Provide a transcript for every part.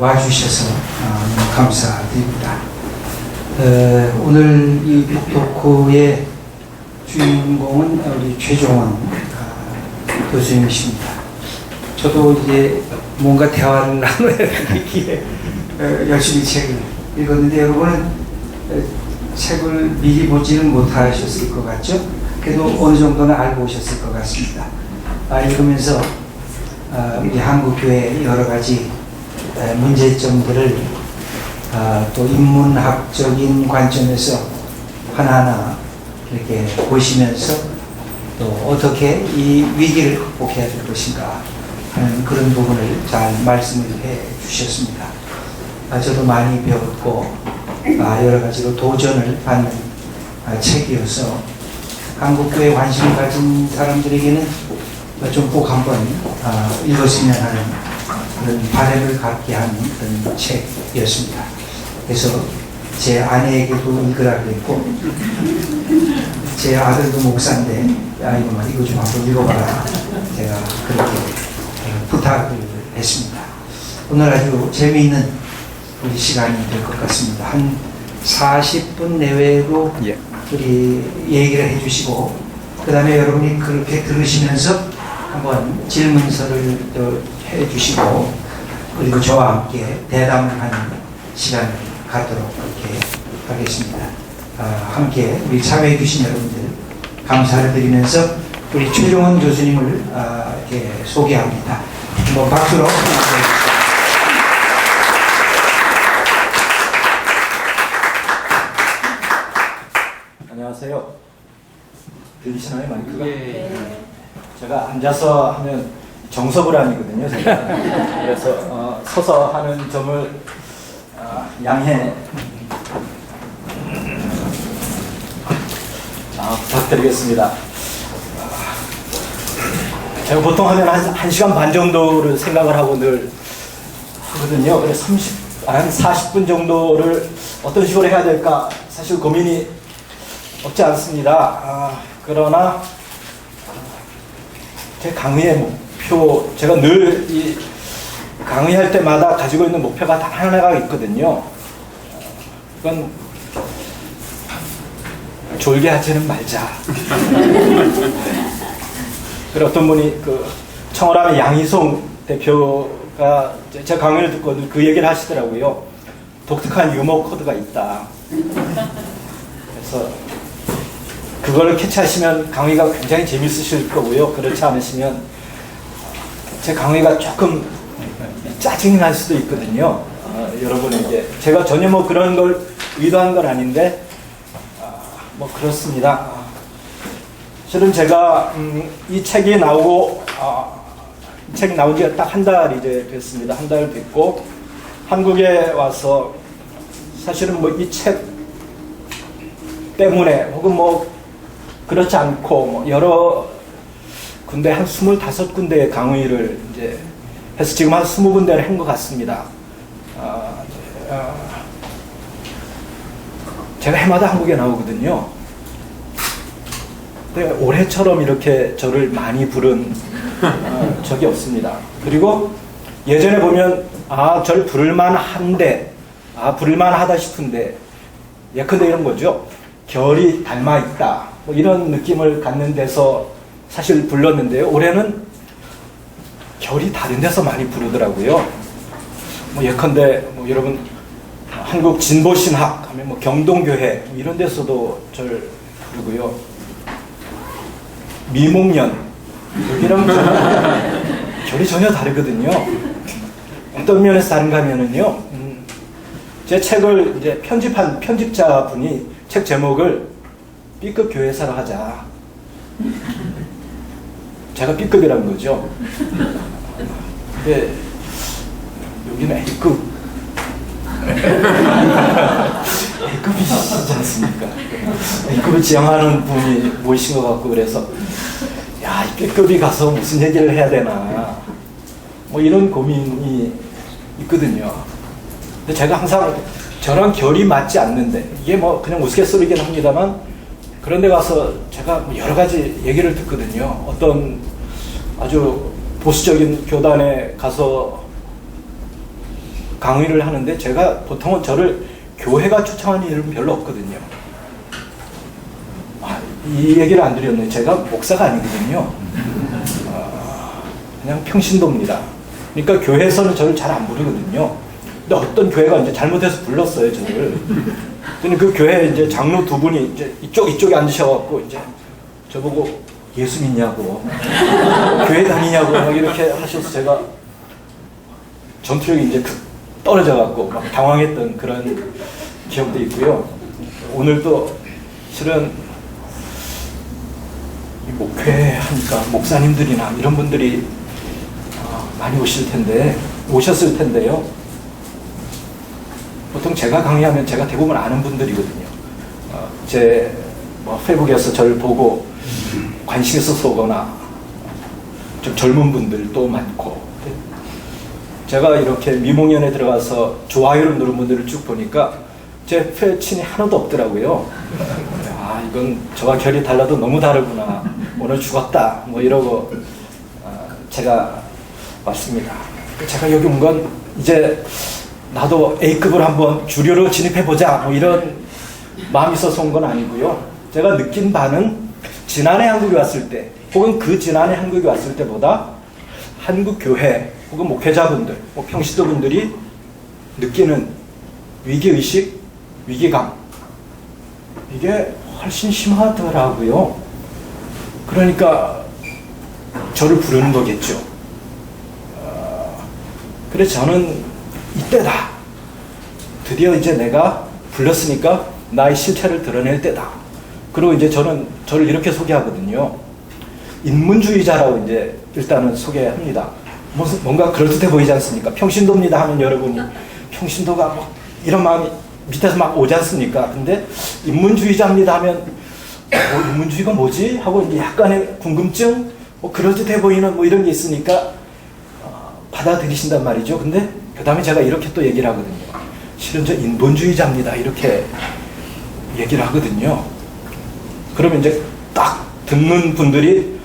와주셔서 너무 감사드립니다. 오늘 이 북토크의 주인공은 우리 최종원 교수님이십니다. 저도 이제 뭔가 대화를 나눠야 되기에 열심히 책을 읽었는데 여러분은 책을 미리 보지는 못하셨을 것 같죠? 그래도 어느 정도는 알고 오셨을 것 같습니다. 읽으면서 우리 한국교회의 여러 가지 문제점들을 또 인문학적인 관점에서 하나하나 이렇게 보시면서 또 어떻게 이 위기를 극복해야 될 것인가 하는 그런 부분을 잘 말씀을 해 주셨습니다. 저도 많이 배웠고 여러 가지로 도전을 받는 책이어서 한국교회에 관심을 가진 사람들에게는 좀 꼭 한번 읽었으면 하는 그런 바람을 갖게 하는 그런 책이었습니다. 그래서 제 아내에게도 읽으라 그랬고 제 아들도 목사인데 이거 좀 한번 읽어봐라 제가 그렇게 부탁을 했습니다. 오늘 아주 재미있는 우리 시간이 될 것 같습니다. 한 40분 내외로 우리 얘기를 해주시고 그 다음에 여러분이 그렇게 들으시면서 한번 질문서를 해주시고 그리고 저와 함께 대담을 하는 시간을 갖도록 이렇게 하겠습니다. 함께 우리 참여해 주신 여러분들 감사를 드리면서 우리 최종원 교수님을 이렇게 소개합니다. 한번 박수로 안녕하세요. 들리시나요? 마이크가? 제가 앉아서 하면 정서불안이거든요. 그래서 서서 하는 점을 양해 부탁드리겠습니다. 제가 보통 하면 한 1시간 반 정도를 생각을 하고 늘 하거든요. 그래서 한 40분 정도를 어떤 식으로 해야 될까 사실 고민이 없지 않습니다. 그러나 제 강의의 목표, 제가 늘 이 강의할 때마다 가지고 있는 목표가 단 하나가 있거든요. 그건 졸게 하지는 말자. 그리고 어떤 분이 청어람의 양희송 대표가 제 강의를 듣고 그 얘기를 하시더라고요. 독특한 유머 코드가 있다. 그래서 그걸 캐치하시면 강의가 굉장히 재밌으실 거고요. 그렇지 않으시면 제 강의가 조금 짜증이 날 수도 있거든요. 여러분에게 제가 전혀 그런 걸 의도한 건 아닌데 그렇습니다. 실은 제가 이 책이 나오고 이 책이 나온 지가 딱 한 달 이제 됐습니다. 한 달 됐고 한국에 와서 사실은 이 책 때문에 혹은 그렇지 않고 여러 군데 한 25군데의 강의를 이제 해서 지금 한 20군데를 한 것 같습니다. 제가 해마다 한국에 나오거든요. 근데 올해처럼 이렇게 저를 많이 부른 적이 없습니다. 그리고 예전에 보면 저를 부를만한데 부를만하다 싶은데 예컨대 이런 거죠. 결이 닮아있다 이런 느낌을 갖는 데서 사실 불렀는데요. 올해는 결이 다른 데서 많이 부르더라고요. 예컨대 여러분 한국 진보신학 하면 경동교회 이런 데서도 저를 부르고요. 미목련 여기랑 결이 전혀 다르거든요. 어떤 면에서 다른가 하면은요. 제 책을 이제 편집한 편집자분이 책 제목을 B급 교회사로 하자. 제가 B급이라는 거죠. 근데 여기는 A급. A급이시지 않습니까? A급을 지향하는 분이 모이신 것 같고 그래서 이 B급이 가서 무슨 얘기를 해야 되나 이런 고민이 있거든요. 근데 제가 항상 저랑 결이 맞지 않는데 이게 그냥 우스갯소리긴 합니다만 그런 데 가서 제가 여러 가지 얘기를 듣거든요. 어떤 아주 보수적인 교단에 가서 강의를 하는데 제가 보통은 저를 교회가 초청하는 일은 별로 없거든요. 이 얘기를 안 드렸네. 제가 목사가 아니거든요. 그냥 평신도입니다. 그러니까 교회에서는 저를 잘 안 부르거든요. 근데 어떤 교회가 이제 잘못해서 불렀어요, 저를. 근데 그 교회 이제 장로 두 분이 이제 이쪽에 앉으셔갖고 이제 저보고 예수 믿냐고, 교회 다니냐고 막 이렇게 하셔서 제가 전투력이 이제 떨어져갖고 막 당황했던 그런 기억도 있고요. 오늘도 실은 이 목회 하니까 목사님들이나 이런 분들이 많이 오셨을 텐데요. 보통 제가 강의하면 제가 대부분 아는 분들이거든요. 제 페이북에서 저를 보고 관심 있어서 오거나 좀 젊은 분들도 많고, 제가 이렇게 미몽연에 들어가서 좋아요를 누른 분들을 쭉 보니까 제 패친이 하나도 없더라고요. 이건 저와 결이 달라도 너무 다르구나. 오늘 죽었다. 뭐 이러고 제가 왔습니다. 제가 여기 온 건 이제 나도 A급을 한번 주류로 진입해보자. 뭐 이런 마음이 있어서 온 건 아니고요. 제가 느낀 바는 지난해 한국에 왔을 때, 혹은 그 지난해 한국에 왔을 때보다 한국 교회 혹은 목회자분들, 평신도분들이 느끼는 위기의식, 위기감, 이게 훨씬 심하더라고요. 그러니까 저를 부르는 거겠죠. 그래서 저는 이때다. 드디어 이제 내가 불렀으니까 나의 실체를 드러낼 때다. 그리고 이제 저는 저를 이렇게 소개하거든요. 인문주의자라고 이제 일단은 소개합니다. 뭔가 그럴듯해 보이지 않습니까? 평신도입니다 하면 여러분이 평신도가 뭐 이런 마음이 밑에서 막 오지 않습니까? 근데 인문주의자입니다 하면 인문주의가 뭐지? 하고 이제 약간의 궁금증, 그럴듯해 보이는 뭐 이런 게 있으니까 받아들이신단 말이죠. 근데 그 다음에 제가 이렇게 또 얘기를 하거든요. 실은 저 인본주의자입니다. 이렇게 얘기를 하거든요. 그러면 이제 딱 듣는 분들이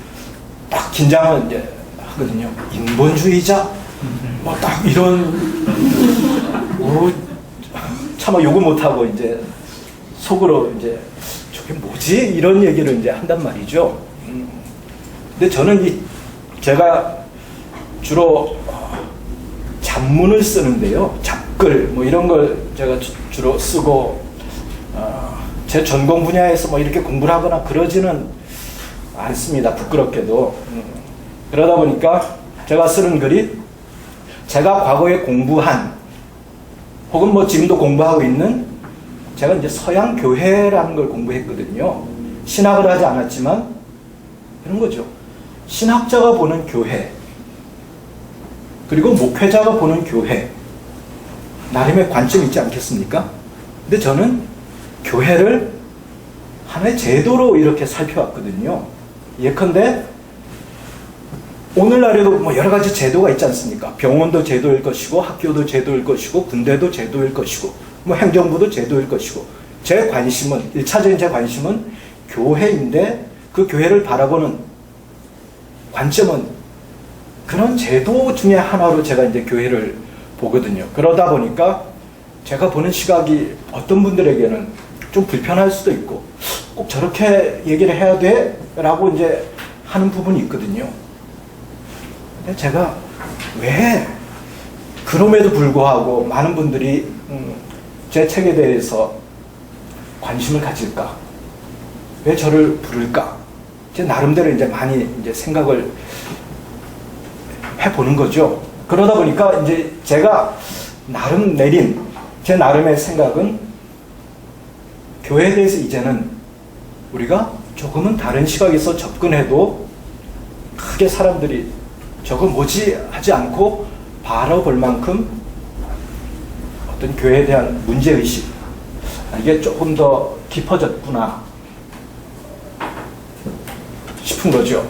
딱 긴장을 이제 하거든요. 인본주의자? 뭐 딱 이런, 차마 욕을 못하고 이제 속으로 이제 저게 뭐지? 이런 얘기를 이제 한단 말이죠. 근데 저는 제가 주로 잡문을 쓰는데요. 잡글, 뭐 이런 걸 제가 주로 쓰고, 제 전공 분야에서 뭐 이렇게 공부를 하거나 그러지는 않습니다. 부끄럽게도. 그러다 보니까 제가 쓰는 글이 제가 과거에 공부한, 혹은 뭐 지금도 공부하고 있는, 제가 이제 서양 교회라는 걸 공부했거든요. 신학을 하지 않았지만 이런 거죠. 신학자가 보는 교회, 그리고 목회자가 보는 교회, 나름의 관점이 있지 않겠습니까? 근데 저는 교회를 하나의 제도로 이렇게 살펴왔거든요. 예컨대 오늘날에도 뭐 여러 가지 제도가 있지 않습니까? 병원도 제도일 것이고, 학교도 제도일 것이고, 군대도 제도일 것이고, 뭐 행정부도 제도일 것이고, 제 관심은, 1차적인 제 관심은 교회인데, 그 교회를 바라보는 관점은 그런 제도 중에 하나로 제가 이제 교회를 보거든요. 그러다 보니까 제가 보는 시각이 어떤 분들에게는 좀 불편할 수도 있고, 꼭 저렇게 얘기를 해야 돼? 라고 이제 하는 부분이 있거든요. 근데 제가 왜 그럼에도 불구하고 많은 분들이 제 책에 대해서 관심을 가질까? 왜 저를 부를까? 제 나름대로 이제 많이 이제 생각을 해보는 거죠. 그러다 보니까 이제 제가 나름 내린 제 나름의 생각은 교회에 대해서 이제는 우리가 조금은 다른 시각에서 접근해도 크게 사람들이 저거 뭐지 하지 않고 바라볼 만큼 어떤 교회에 대한 문제의식, 이게 조금 더 깊어졌구나 싶은 거죠.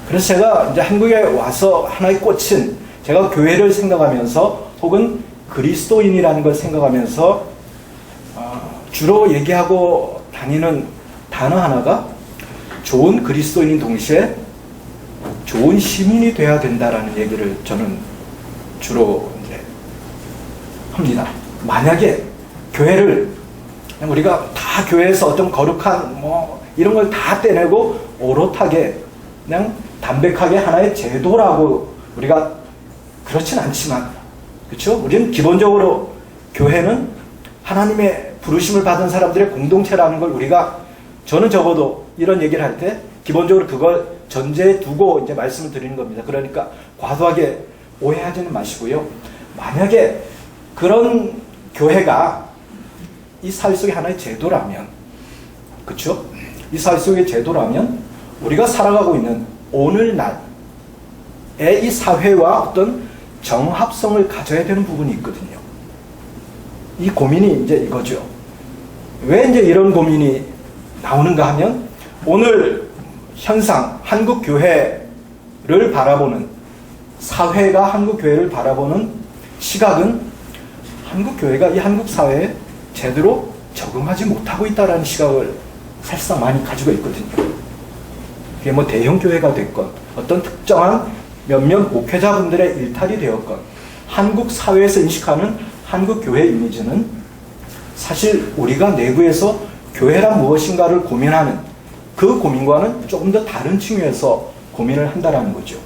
그래서 제가 이제 한국에 와서 하나의 꽂힌, 제가 교회를 생각하면서 혹은 그리스도인이라는 걸 생각하면서 주로 얘기하고 다니는 단어 하나가 좋은 그리스도인인 동시에 좋은 시민이 돼야 된다라는 얘기를 저는 주로 이제 합니다. 만약에 교회를 그냥 우리가 다 교회에서 어떤 거룩한 이런 걸 다 떼내고 오롯하게 그냥 담백하게 하나의 제도라고 우리가 그렇진 않지만, 그렇죠? 우리는 기본적으로 교회는 하나님의 부르심을 받은 사람들의 공동체라는 걸 우리가, 저는 적어도 이런 얘기를 할 때 기본적으로 그걸 전제에 두고 이제 말씀을 드리는 겁니다. 그러니까 과도하게 오해하지는 마시고요. 만약에 그런 교회가 이 사회 속의 하나의 제도라면, 그렇죠? 이 사회 속의 제도라면 우리가 살아가고 있는 오늘날의 이 사회와 어떤 정합성을 가져야 되는 부분이 있거든요. 이 고민이 이제 이거죠. 왜 이제 이런 고민이 나오는가 하면, 오늘 현상, 한국 교회를 바라보는, 사회가 한국 교회를 바라보는 시각은 한국 교회가 이 한국 사회에 제대로 적응하지 못하고 있다는 시각을 사실상 많이 가지고 있거든요. 그게 뭐 대형 교회가 됐건, 어떤 특정한 몇몇 목회자분들의 일탈이 되었건, 한국 사회에서 인식하는 한국 교회 이미지는 사실 우리가 내부에서 교회란 무엇인가를 고민하는 그 고민과는 조금 더 다른 층위에서 고민을 한다는 거죠.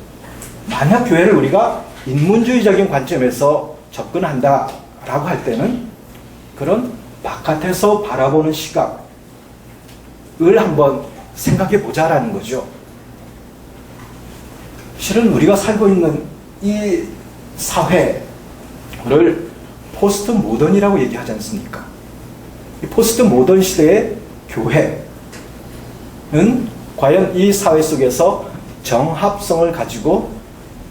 만약 교회를 우리가 인문주의적인 관점에서 접근한다라고 할 때는 그런 바깥에서 바라보는 시각을 한번 생각해 보자라는 거죠. 실은 우리가 살고 있는 이 사회를 포스트 모던이라고 얘기하지 않습니까? 이 포스트 모던 시대의 교회는 과연 이 사회 속에서 정합성을 가지고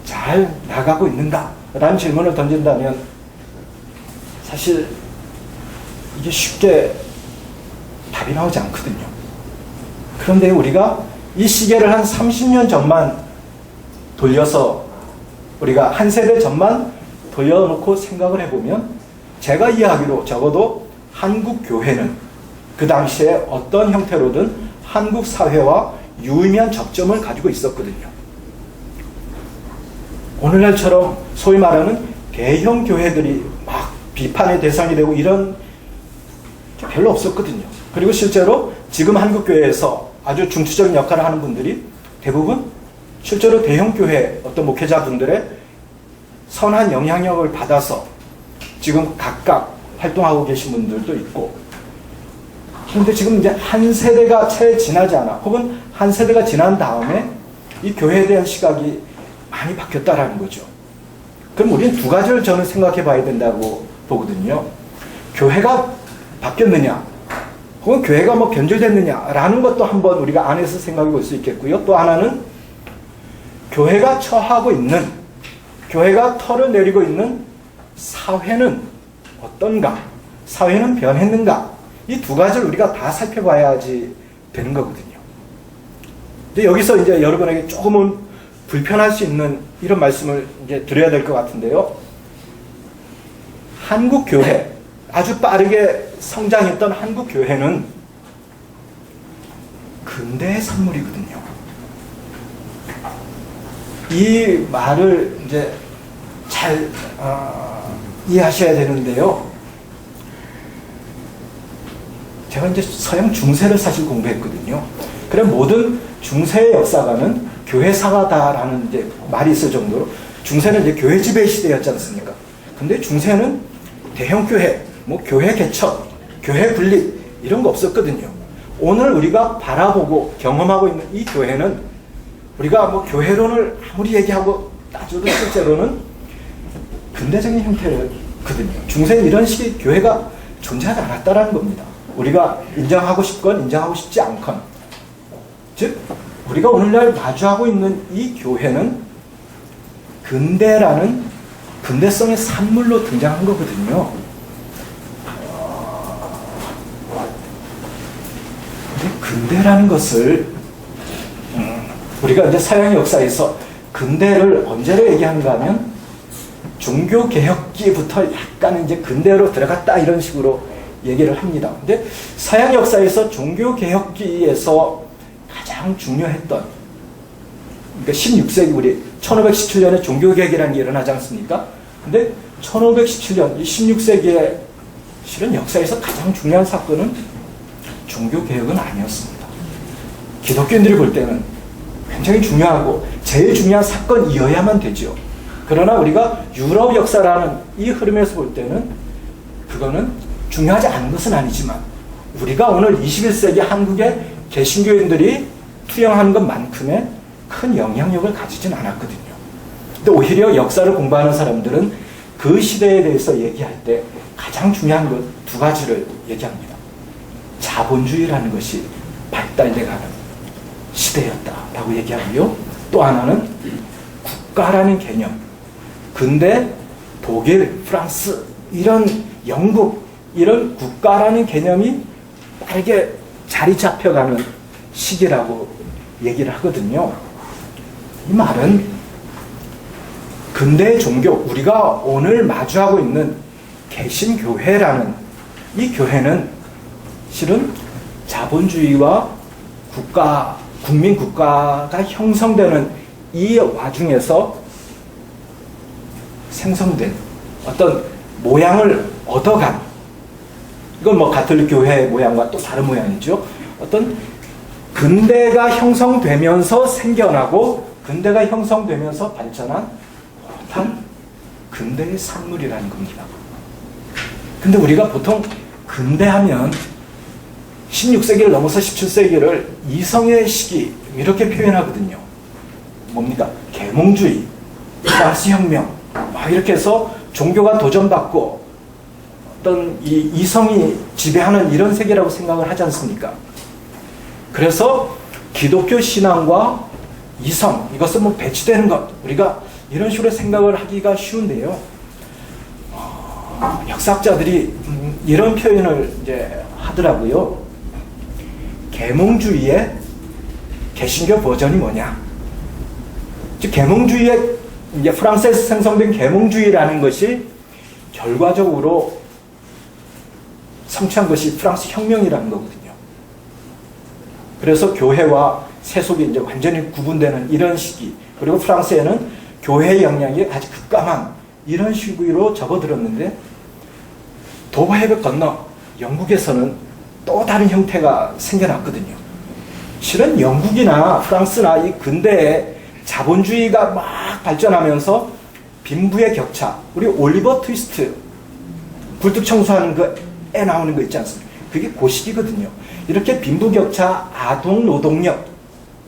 잘 나가고 있는가? 라는 질문을 던진다면 사실 이게 쉽게 답이 나오지 않거든요. 그런데 우리가 이 시계를 한 30년 전만 돌려서, 우리가 한 세대 전만 돌려놓고 생각을 해보면, 제가 이해하기로 적어도 한국 교회는 그 당시에 어떤 형태로든 한국 사회와 유의미한 접점을 가지고 있었거든요. 오늘날처럼 소위 말하는 대형 교회들이 막 비판의 대상이 되고 이런 게 별로 없었거든요. 그리고 실제로 지금 한국 교회에서 아주 중추적인 역할을 하는 분들이 대부분 실제로 대형 교회 어떤 목회자분들의 선한 영향력을 받아서 지금 각각 활동하고 계신 분들도 있고, 그런데 지금 이제 한 세대가 채 지나지 않아, 혹은 한 세대가 지난 다음에 이 교회에 대한 시각이 많이 바뀌었다라는 거죠. 그럼 우리는 두 가지를 저는 생각해 봐야 된다고 보거든요. 교회가 바뀌었느냐, 혹은 교회가 뭐 변질됐느냐라는 것도 한번 우리가 안에서 생각해 볼 수 있겠고요. 또 하나는 교회가 처하고 있는, 교회가 털을 내리고 있는 사회는 어떤가, 사회는 변했는가, 이 두 가지를 우리가 다 살펴봐야지 되는 거거든요. 근데 여기서 이제 여러분에게 조금은 불편할 수 있는 이런 말씀을 이제 드려야 될 것 같은데요. 한국 교회, 아주 빠르게 성장했던 한국 교회는 근대의 산물이거든요. 이 말을 이제 잘 이해하셔야 되는데요. 제가 이제 서양 중세를 사실 공부했거든요. 그래 모든 중세의 역사가는 교회사가다라는 이제 말이 있을 정도로, 중세는 이제 교회 지배 시대였지 않습니까? 근데 중세는 대형 교회, 뭐 교회 개척, 교회 분립 이런 거 없었거든요. 오늘 우리가 바라보고 경험하고 있는 이 교회는, 우리가 뭐 교회론을 아무리 얘기하고 따져도 실제로는 근대적인 형태거든요. 중세는 이런 식의 교회가 존재하지 않았다라는 겁니다. 우리가 인정하고 싶건 인정하고 싶지 않건, 즉 우리가 오늘날 마주하고 있는 이 교회는 근대라는 근대성의 산물로 등장한 거거든요. 근대라는 것을 우리가 이제 서양 역사에서 근대를 언제로 얘기하는가 하면 종교개혁기부터 약간 이제 근대로 들어갔다 이런 식으로 얘기를 합니다. 근데 서양 역사에서 종교개혁기에서 가장 중요했던, 그러니까 16세기 우리 1517년에 종교개혁이라는 게 일어나지 않습니까? 근데 1517년, 이 16세기의 실은 역사에서 가장 중요한 사건은 종교개혁은 아니었습니다. 기독교인들이 볼 때는 굉장히 중요하고 제일 중요한 사건이어야만 되죠. 그러나 우리가 유럽 역사라는 이 흐름에서 볼 때는 그거는 중요하지 않은 것은 아니지만 우리가 오늘 21세기 한국의 개신교인들이 투영하는 것만큼의 큰 영향력을 가지진 않았거든요. 근데 오히려 역사를 공부하는 사람들은 그 시대에 대해서 얘기할 때 가장 중요한 것 두 가지를 얘기합니다. 자본주의라는 것이 발달돼가는 시대였다라고 얘기하고요. 또 하나는 국가라는 개념, 근데 독일, 프랑스, 이런 영국, 이런 국가라는 개념이 빠르게 자리 잡혀가는 시기라고 얘기를 하거든요. 이 말은 근대의 종교, 우리가 오늘 마주하고 있는 개신교회라는 이 교회는 실은 자본주의와 국가, 국민국가가 형성되는 이 와중에서 생성된 어떤 모양을 얻어간, 이건 뭐 가톨릭 교회의 모양과 또 다른 모양이죠. 어떤 근대가 형성되면서 생겨나고 근대가 형성되면서 발전한 단 근대의 산물이라는 겁니다. 근데 우리가 보통 근대하면 16세기를 넘어서 17세기를 이성의 시기 이렇게 표현하거든요. 뭡니까? 계몽주의, 프랑스 혁명 막 이렇게 해서 종교가 도전받고 어떤 이 이성이 지배하는 이런 세계라고 생각을 하지 않습니까? 그래서 기독교 신앙과 이성, 이것은 뭐 배치되는 것, 우리가 이런 식으로 생각을 하기가 쉬운데요. 역사학자들이 이런 표현을 이제 하더라고요. 계몽주의의 개신교 버전이 뭐냐? 즉 계몽주의의 이제 프랑스에서 생성된 계몽주의라는 것이 결과적으로 성취한 것이 프랑스 혁명이라는 거거든요. 그래서 교회와 세속이 이제 완전히 구분되는 이런 시기, 그리고 프랑스에는 교회의 영향이 아주 급감한 이런 시기로 접어들었는데 도보해협 건너 영국에서는 또 다른 형태가 생겨났거든요. 실은 영국이나 프랑스나 이 근대에 자본주의가 막 발전하면서 빈부의 격차, 우리 올리버 트위스트 굴뚝 청소하는 거에 나오는 거 있지 않습니까? 그게 그 시기거든요. 이렇게 빈부 격차, 아동 노동력,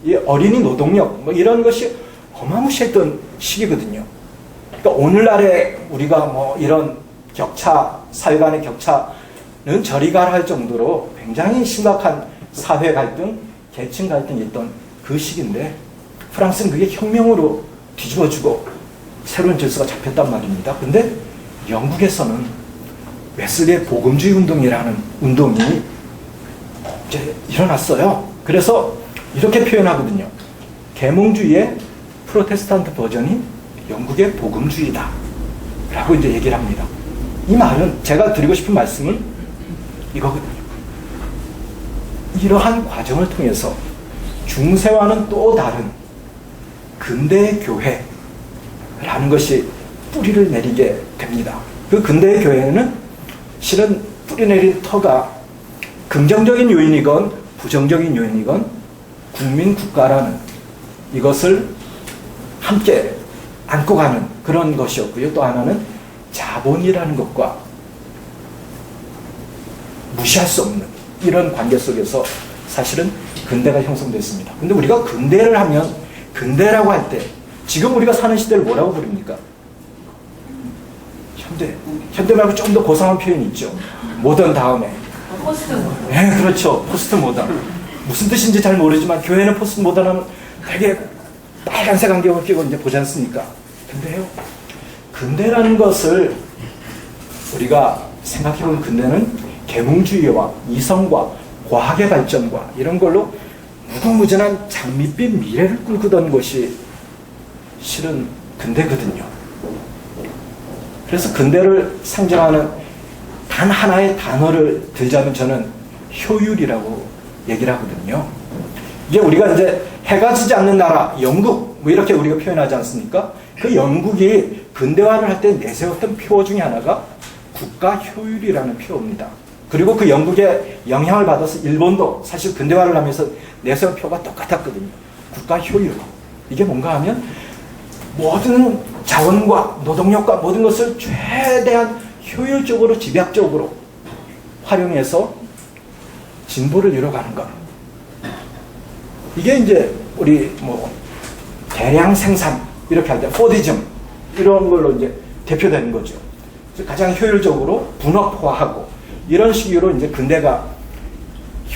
이 어린이 노동력 뭐 이런 것이 어마무시했던 시기거든요. 그러니까 오늘날에 우리가 뭐 이런 격차, 사회 간의 격차는 저리 가라 할 정도로 굉장히 심각한 사회 갈등, 계층 갈등이 있던 그 시기인데 프랑스는 그게 혁명으로 뒤집어지고 새로운 질서가 잡혔단 말입니다. 근데 영국에서는 웨슬리의 복음주의 운동이라는 운동이 이제 일어났어요. 그래서 이렇게 표현하거든요. 계몽주의의 프로테스탄트 버전이 영국의 복음주의다 라고 이제 얘기를 합니다. 이 말은 제가 드리고 싶은 말씀은 이거거든요. 이러한 과정을 통해서 중세와는 또 다른 근대의 교회라는 것이 뿌리를 내리게 됩니다. 그 근대의 교회는 실은 뿌리 내린 터가 긍정적인 요인이건 부정적인 요인이건 국민국가라는 이것을 함께 안고 가는 그런 것이었고요. 또 하나는 자본이라는 것과 무시할 수 없는 이런 관계 속에서 사실은 근대가 형성됐습니다. 근데 우리가 근대를 하면 근대라고 할 때 지금 우리가 사는 시대를 뭐라고 부릅니까? 현대. 현대 말고 좀 더 고상한 표현이 있죠. 모던 다음에. 포스트 모던. 네, 그렇죠. 포스트 모던. 무슨 뜻인지 잘 모르지만 교회는 포스트 모던은 되게 빨간색 안경을 끼고 이제 보지 않습니까? 근데요, 근대라는 것을 우리가 생각해보면 근대는 계몽주의와 이성과 과학의 발전과 이런 걸로 무궁무진한 장밋빛 미래를 꿈꾸던 것이 실은 근대거든요. 그래서 근대를 상징하는 단 하나의 단어를 들자면 저는 효율이라고 얘기를 하거든요. 이게 우리가 이제 해가 지지 않는 나라, 영국, 뭐 이렇게 우리가 표현하지 않습니까? 그 영국이 근대화를 할 때 내세웠던 표 중에 하나가 국가 효율이라는 표입니다. 그리고 그 영국의 영향을 받아서 일본도 사실 근대화를 하면서 내세운 표가 똑같았거든요. 국가 효율. 이게 뭔가 하면 모든 자원과 노동력과 모든 것을 최대한 효율적으로 집약적으로 활용해서 진보를 이뤄가는 것. 이게 이제 우리 뭐 대량 생산 이렇게 할 때 포디즘 이런 걸로 이제 대표되는 거죠. 가장 효율적으로 분업화하고 이런 식으로 이제 근대가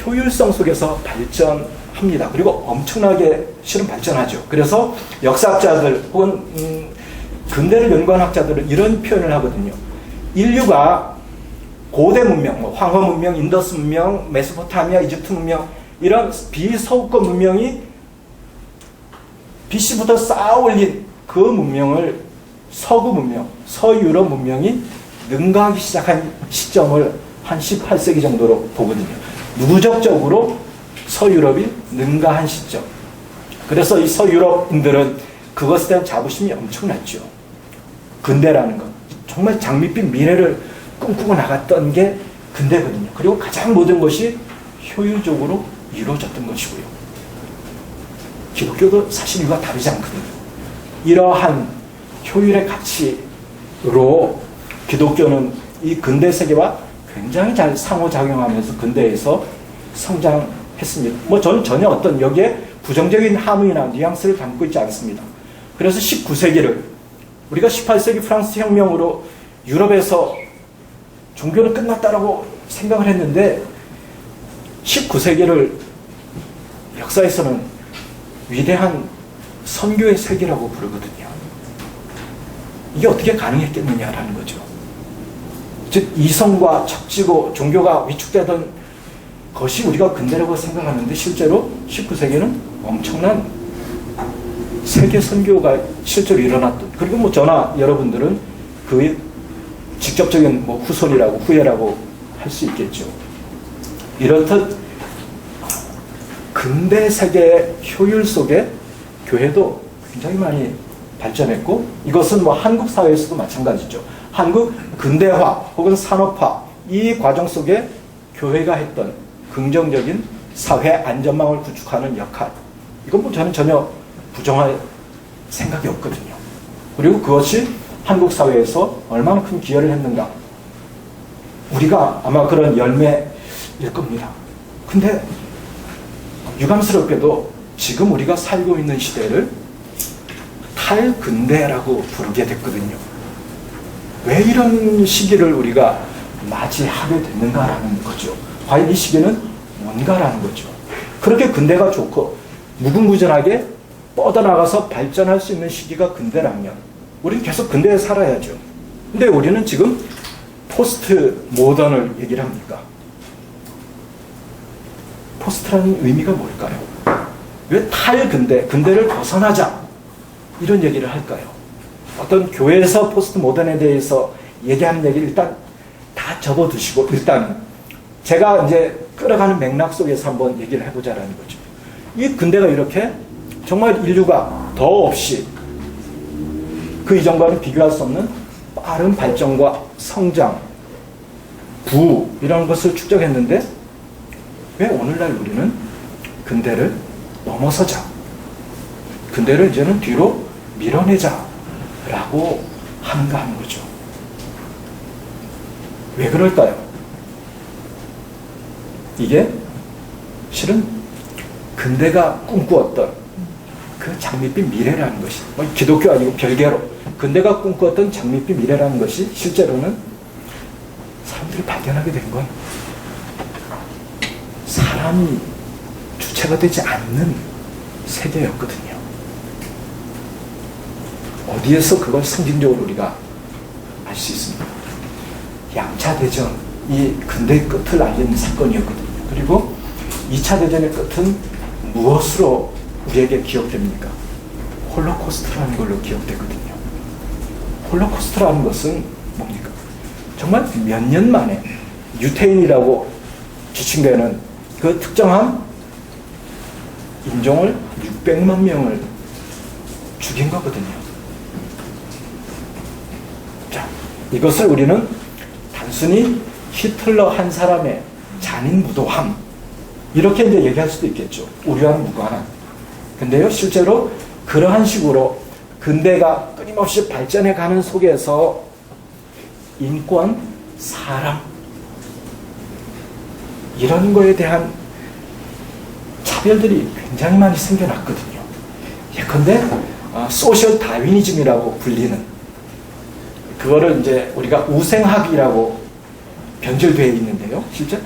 효율성 속에서 발전합니다. 그리고 엄청나게 실은 발전하죠. 그래서 역사학자들 혹은 근대를 연구한 학자들은 이런 표현을 하거든요. 인류가 고대 문명, 뭐 황허 문명, 인더스 문명, 메소포타미아, 이집트 문명 이런 비서구권 문명이 BC부터 쌓아 올린 그 문명을 서구 문명, 서유럽 문명이 능가하기 시작한 시점을 한 18세기 정도로 보거든요. 누적적으로 서유럽이 능가한 시점. 그래서 이 서유럽인들은 그것에 대한 자부심이 엄청났죠. 근대라는 것. 정말 장밋빛 미래를 꿈꾸고 나갔던 게 근대거든요. 그리고 가장 모든 것이 효율적으로 이루어졌던 것이고요. 기독교도 사실 이와 다르지 않거든요. 이러한 효율의 가치로 기독교는 이 근대 세계와 굉장히 잘 상호작용하면서 근대에서 성장했습니다. 뭐 저는 전혀 어떤 여기에 부정적인 함의나 뉘앙스를 담고 있지 않습니다. 그래서 19세기를 우리가 18세기 프랑스 혁명으로 유럽에서 종교는 끝났다라고 생각을 했는데 19세기를 역사에서는 위대한 선교의 세기라고 부르거든요. 이게 어떻게 가능했겠느냐라는 거죠. 즉 이성과 척지고 종교가 위축되던 것이 우리가 근대라고 생각하는데 실제로 19세기는 엄청난 세계 선교가 실제로 일어났던, 그리고 뭐 저나 여러분들은 그 직접적인 뭐 후손이라고 후예라고 할 수 있겠죠. 이렇듯 근대 세계의 효율 속에 교회도 굉장히 많이 발전했고, 이것은 뭐 한국 사회에서도 마찬가지죠. 한국 근대화 혹은 산업화 이 과정 속에 교회가 했던 긍정적인 사회 안전망을 구축하는 역할, 이건 뭐 저는 전혀 부정할 생각이 없거든요. 그리고 그것이 한국 사회에서 얼마나 큰 기여를 했는가, 우리가 아마 그런 열매일 겁니다. 근데 유감스럽게도 지금 우리가 살고 있는 시대를 탈근대라고 부르게 됐거든요. 왜 이런 시기를 우리가 맞이하게 됐는가라는 거죠. 과연 이 시기는 뭔가라는 거죠. 그렇게 근대가 좋고 무궁무진하게 뻗어나가서 발전할 수 있는 시기가 근대라면 우리는 계속 근대에 살아야죠. 근데 우리는 지금 포스트 모던을 얘기를 합니까? 포스트라는 의미가 뭘까요? 왜 탈근대, 근대를 벗어나자 이런 얘기를 할까요? 어떤 교회에서 포스트 모던에 대해서 얘기하는 얘기를 일단 다 접어두시고 일단 제가 이제 끌어가는 맥락 속에서 한번 얘기를 해보자라는 거죠. 이 근대가 이렇게 정말 인류가 더 없이 그 이전과는 비교할 수 없는 빠른 발전과 성장, 부흥 이런 것을 축적했는데 왜 오늘날 우리는 근대를 넘어서자, 근대를 이제는 뒤로 밀어내자 라고 하는가 하는 거죠. 왜 그럴까요? 이게 실은 근대가 꿈꾸었던 그 장밋빛 미래라는 것이, 기독교 아니고 별개로 근대가 꿈꾸었던 장밋빛 미래라는 것이 실제로는 사람들이 발견하게 된 건 사람이 주체가 되지 않는 세계였거든요. 어디에서 그걸 상징적으로 우리가 알 수 있습니까? 양차 대전, 이 근대의 끝을 알리는 사건이었거든요. 그리고 2차 대전의 끝은 무엇으로 우리에게 기억됩니까? 홀로코스트라는 걸로 기억되거든요. 홀로코스트라는 것은 뭡니까? 정말 몇 년 만에 유태인이라고 지칭되는 그 특정한 인종을 600만 명을 죽인 거거든요. 자, 이것을 우리는 단순히 히틀러 한 사람의 잔인무도함 이렇게 이제 얘기할 수도 있겠죠. 우리와는 무관한. 근데요, 실제로 그러한 식으로 근대가 끊임없이 발전해 가는 속에서 인권, 사람 이런 거에 대한 차별들이 굉장히 많이 생겨났거든요. 예컨대 소셜 다윈이즘이라고 불리는 그거를 이제 우리가 우생학이라고 변질되어 있는데요. 실제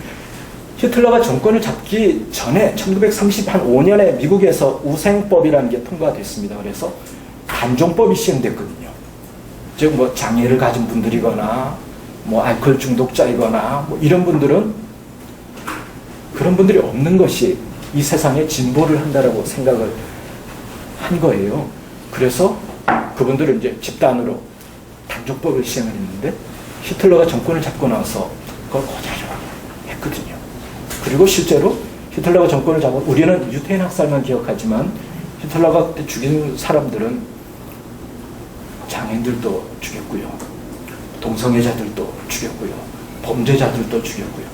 히틀러가 정권을 잡기 전에 1935년에 미국에서 우생법이라는 게 통과됐습니다. 그래서 단종법이 시행됐거든요. 즉 뭐 장애를 가진 분들이거나 뭐 알코올 중독자이거나 뭐 이런 분들은 그런 분들이 없는 것이 이 세상에 진보를 한다라고 생각을 한 거예요. 그래서 그분들은 이제 집단으로 단종법을 시행을 했는데 히틀러가 정권을 잡고 나서 그걸 고자로 했거든요. 그리고 실제로 히틀러가 정권을 잡은 우리는 유태인 학살만 기억하지만 히틀러가 그때 죽인 사람들은 장애인들도 죽였고요. 동성애자들도 죽였고요. 범죄자들도 죽였고요.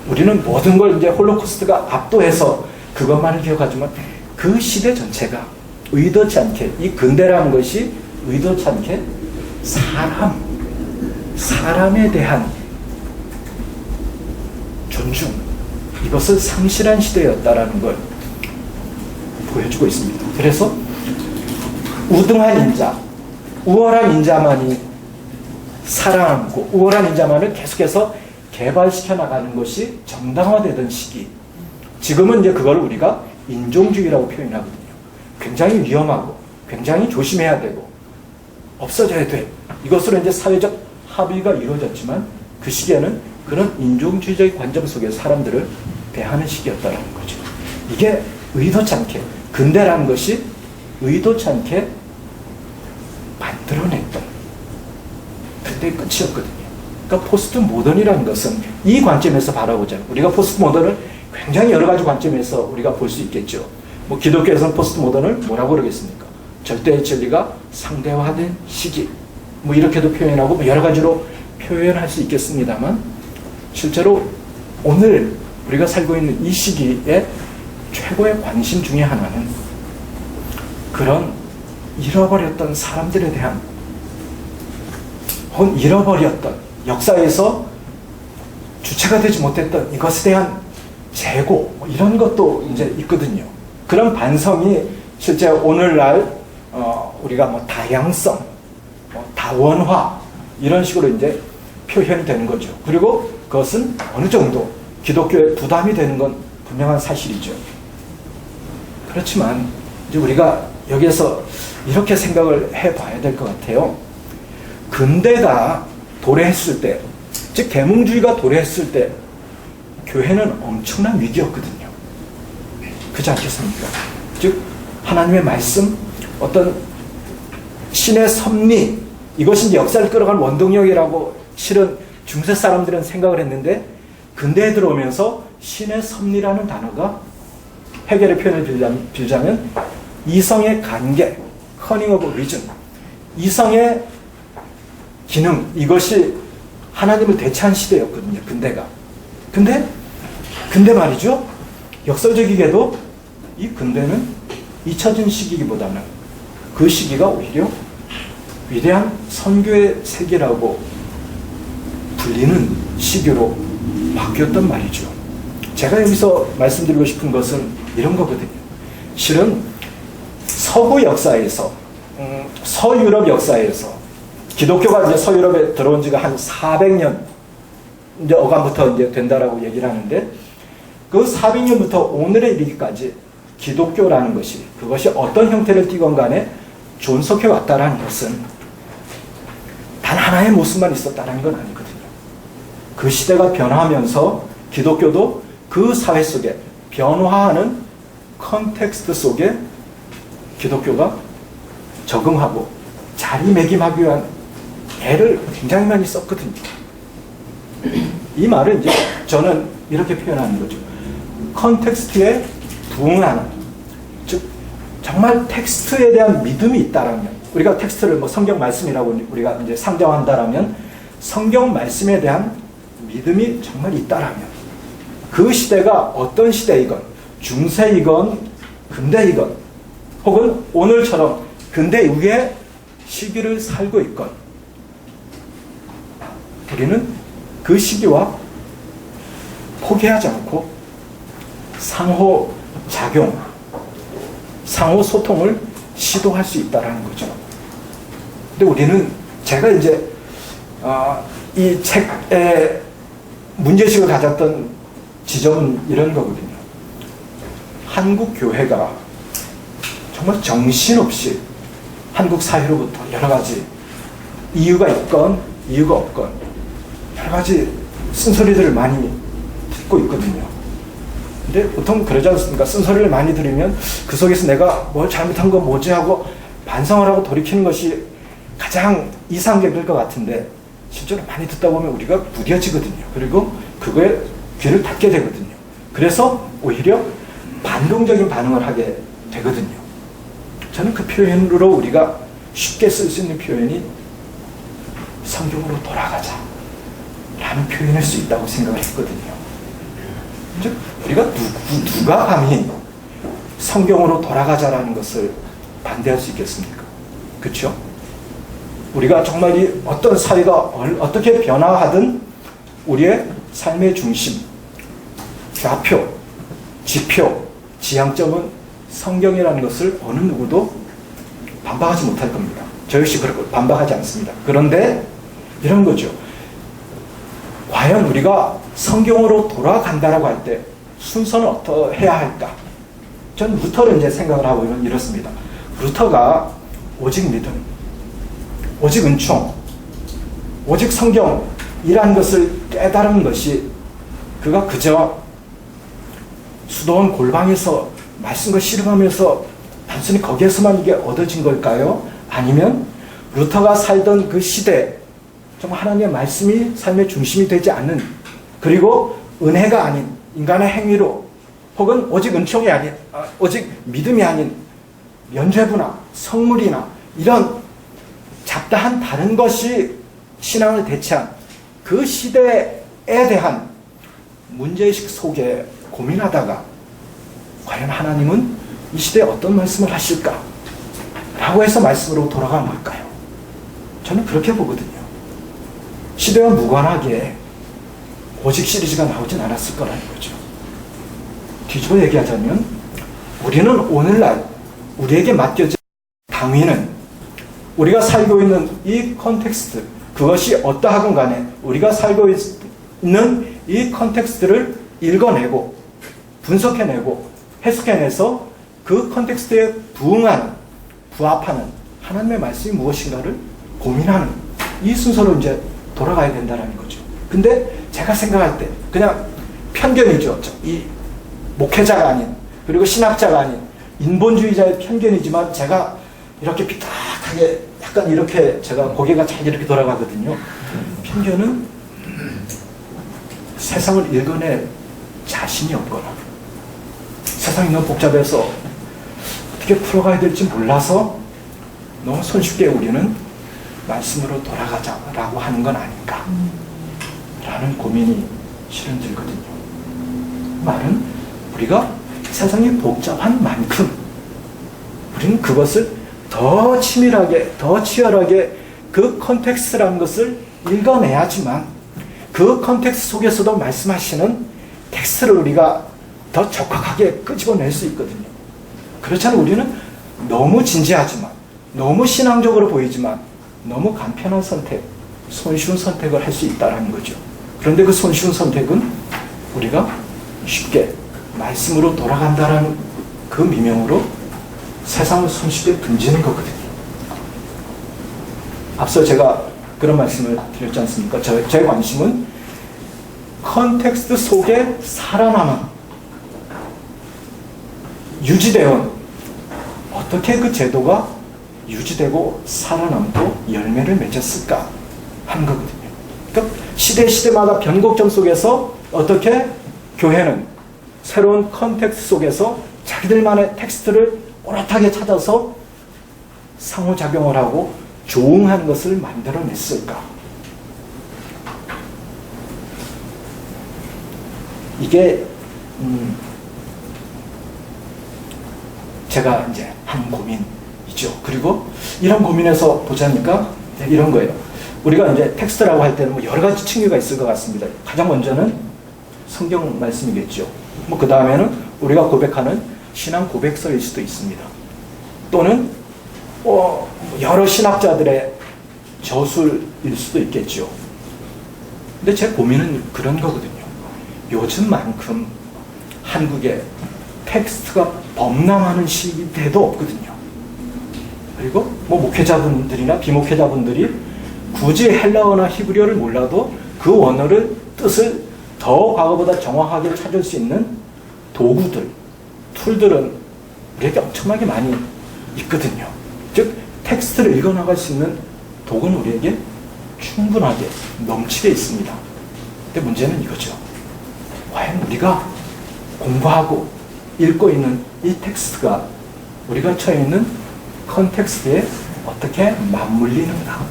우리는 모든 걸 이제 홀로코스트가 압도해서 그것만을 기억하지만 그 시대 전체가 의도치 않게 이 근대라는 것이 의도치 않게 사람에 대한 존중 이것을 상실한 시대였다라는 걸 보여주고 있습니다. 그래서 우등한 인자, 우월한 인자만이 살아남고 우월한 인자만을 계속해서 개발시켜 나가는 것이 정당화되던 시기. 지금은 이제 그걸 우리가 인종주의라고 표현하거든요. 굉장히 위험하고 굉장히 조심해야 되고 없어져야 돼. 이것으로 이제 사회적 합의가 이루어졌지만 그 시기에는 그런 인종주의적 관점 속에서 사람들을 대하는 시기였다는 거죠. 이게 의도치 않게 근대라는 것이 의도치 않게 만들어냈던 그때의 끝이었거든요. 그러니까 포스트 모던이라는 것은 이 관점에서 바라보자면 우리가 포스트 모던을 굉장히 여러 가지 관점에서 우리가 볼 수 있겠죠. 뭐 기독교에서는 포스트 모던을 뭐라고 그러겠습니까? 절대의 진리가 상대화된 시기 뭐 이렇게도 표현하고 뭐 여러 가지로 표현할 수 있겠습니다만 실제로 오늘 우리가 살고 있는 이 시기에 최고의 관심 중에 하나는 그런 잃어버렸던 사람들에 대한 혹은 잃어버렸던 역사에서 주체가 되지 못했던 이것에 대한 재고 뭐 이런 것도 이제 있거든요. 그런 반성이 실제 오늘날 우리가 뭐 다양성, 다원화 이런 식으로 이제 표현이 되는 거죠. 그리고 그것은 어느 정도 기독교에 부담이 되는 건 분명한 사실이죠. 그렇지만 이제 우리가 여기에서 이렇게 생각을 해봐야 될 것 같아요. 근대가 도래했을 때, 즉 계몽주의가 도래했을 때 교회는 엄청난 위기였거든요. 그렇지 않겠습니까? 즉 하나님의 말씀, 어떤 신의 섭리, 이것이 이제 역사를 끌어가는 원동력이라고 실은 중세 사람들은 생각을 했는데 근대에 들어오면서 신의 섭리라는 단어가 해결의 표현을 빌자면 이성의 관계, 커닝 오브 리전, 이성의 기능, 이것이 하나님을 대체한 시대였거든요. 근대가. 근데 말이죠. 역설적이게도 이 근대는 잊혀진 시기보다는 그 시기가 오히려 위대한 선교의 세계라고 불리는 시기로 바뀌었단 말이죠. 제가 여기서 말씀드리고 싶은 것은 이런 거거든요. 실은 서구 역사에서, 서유럽 역사에서 기독교가 이제 서유럽에 들어온 지가 한 400년 이제 어감부터 이제 된다라고 얘기를 하는데 그 400년부터 오늘에 이르기까지 기독교라는 것이 그것이 어떤 형태를 띠건 간에 존속해 왔다라는 것은 단 하나의 모습만 있었다는 건 아니거든요. 그 시대가 변화하면서 기독교도 그 사회 속에 변화하는 컨텍스트 속에 기독교가 적응하고 자리매김하기 위한 애를 굉장히 많이 썼거든요. 이 말을 이제 저는 이렇게 표현하는 거죠. 컨텍스트에 부응하는, 즉 정말 텍스트에 대한 믿음이 있다라면 우리가 텍스트를 뭐 성경 말씀이라고 우리가 이제 상정한다라면 성경 말씀에 대한 믿음이 정말 있다라면 그 시대가 어떤 시대이건 중세이건 근대이건 혹은 오늘처럼 근대 이후의 시기를 살고 있건 우리는 그 시기와 포기하지 않고 상호작용, 상호소통을 시도할 수 있다는 거죠. 근데 우리는 제가 이제 이 책에 문제식을 가졌던 지점은 이런 거거든요. 한국 교회가 정말 정신없이 한국 사회로부터 여러 가지 이유가 있건 이유가 없건 여러 가지 쓴소리들을 많이 듣고 있거든요. 근데 보통 그러지 않습니까? 쓴소리를 많이 들으면 그 속에서 내가 뭘 잘못한 건 뭐지 하고 반성을 하고 돌이키는 것이 가장 이상적일 것 같은데 실제로 많이 듣다 보면 우리가 무뎌지거든요. 그리고 그거에 귀를 닫게 되거든요. 그래서 오히려 반동적인 반응을 하게 되거든요. 저는 그 표현으로 우리가 쉽게 쓸 수 있는 표현이 성경으로 돌아가자 라는 표현일 수 있다고 생각을 했거든요. 즉 우리가 누가 감히 성경으로 돌아가자라는 것을 반대할 수 있겠습니까? 그렇죠? 우리가 정말 이 어떤 사회가 어떻게 변화하든 우리의 삶의 중심, 좌표, 지표, 지향점은 성경이라는 것을 어느 누구도 반박하지 못할 겁니다. 저 역시 그렇고 반박하지 않습니다. 그런데 이런 거죠. 과연 우리가 성경으로 돌아간다라고 할 때 순서는 어떻게 해야 할까? 저는 루터를 이제 생각을 하고 이렇습니다. 루터가 오직 믿음, 오직 은총, 오직 성경이라는 것을 깨달은 것이 그가 그저 수도원 골방에서 말씀과 씨름하면서 단순히 거기에서만 이게 얻어진 걸까요? 아니면 루터가 살던 그 시대 정말 하나님의 말씀이 삶의 중심이 되지 않는 그리고 은혜가 아닌 인간의 행위로 혹은 오직 은총이 아닌 오직 믿음이 아닌 면죄부나 성물이나 이런 잡다한 다른 것이 신앙을 대체한 그 시대에 대한 문제의식 속에 고민하다가 과연 하나님은 이 시대에 어떤 말씀을 하실까? 라고 해서 말씀으로 돌아간 걸까요? 저는 그렇게 보거든요. 시대와 무관하게 오직 시리즈가 나오진 않았을 거라는 거죠. 뒤집어 얘기하자면 우리는 오늘날 우리에게 맡겨진 당위는 우리가 살고 있는 이 컨텍스트 그것이 어떠하건 간에 우리가 살고 있는 이 컨텍스트를 읽어내고 분석해내고 해석해내서 그 컨텍스트에 부응하는 부합하는 하나님의 말씀이 무엇인가를 고민하는 이 순서로 이제 돌아가야 된다는 거죠. 근데 제가 생각할 때 그냥 편견이죠. 이 목회자가 아닌 그리고 신학자가 아닌 인본주의자의 편견이지만 제가 이렇게 삐딱하게 약간 이렇게 제가 고개가 잘 이렇게 돌아가거든요. 편견은 세상을 읽어낼 자신이 없거나 세상이 너무 복잡해서 어떻게 풀어가야 될지 몰라서 너무 손쉽게 우리는 말씀으로 돌아가자라고 하는 건 아닌가 라는 고민이 실은 들거든요. 말은 우리가 세상이 복잡한 만큼 우리는 그것을 더 치밀하게 더 치열하게 그 컨텍스트라는 것을 읽어내야지만 그 컨텍스트 속에서도 말씀하시는 텍스트를 우리가 더 적확하게 끄집어낼 수 있거든요. 그렇잖아요. 우리는 너무 진지하지만 너무 신앙적으로 보이지만 너무 간편한 선택, 손쉬운 선택을 할 수 있다는 거죠. 그런데 그 손쉬운 선택은 우리가 쉽게 말씀으로 돌아간다는 그 미명으로 세상을 손쉽게 던지는 거거든요. 앞서 제가 그런 말씀을 드렸지 않습니까? 제 관심은 컨텍스트 속에 살아남은 유지되어 어떻게 그 제도가 유지되고 살아남고 열매를 맺었을까 하는 거거든요. 그러니까 시대마다 변곡점 속에서 어떻게 교회는 새로운 컨텍스트 속에서 자기들만의 텍스트를 오롯하게 찾아서 상호작용을 하고 조응한 것을 만들어냈을까? 이게 제가 이제 한 고민이죠. 그리고 이런 고민에서 보자니까 이런 거예요. 우리가 이제 텍스트라고 할 때는 뭐 여러 가지 층위가 있을 것 같습니다. 가장 먼저는 성경 말씀이겠죠. 뭐 그 다음에는 우리가 고백하는 신앙 고백서일 수도 있습니다. 또는 여러 신학자들의 저술일 수도 있겠죠. 근데 제 고민은 그런 거거든요. 요즘만큼 한국에 텍스트가 범람하는 시대도 없거든요. 그리고 뭐 목회자분들이나 비목회자분들이 굳이 헬라어나 히브리어를 몰라도 그 원어를 뜻을 더 과거보다 정확하게 찾을 수 있는 도구들, 툴들은 우리에게 엄청나게 많이 있거든요. 즉 텍스트를 읽어나갈 수 있는 도구는 우리에게 충분하게 넘치게 있습니다. 근데 문제는 이거죠. 과연 우리가 공부하고 읽고 있는 이 텍스트가 우리가 처해 있는 컨텍스트에 어떻게 맞물리는가?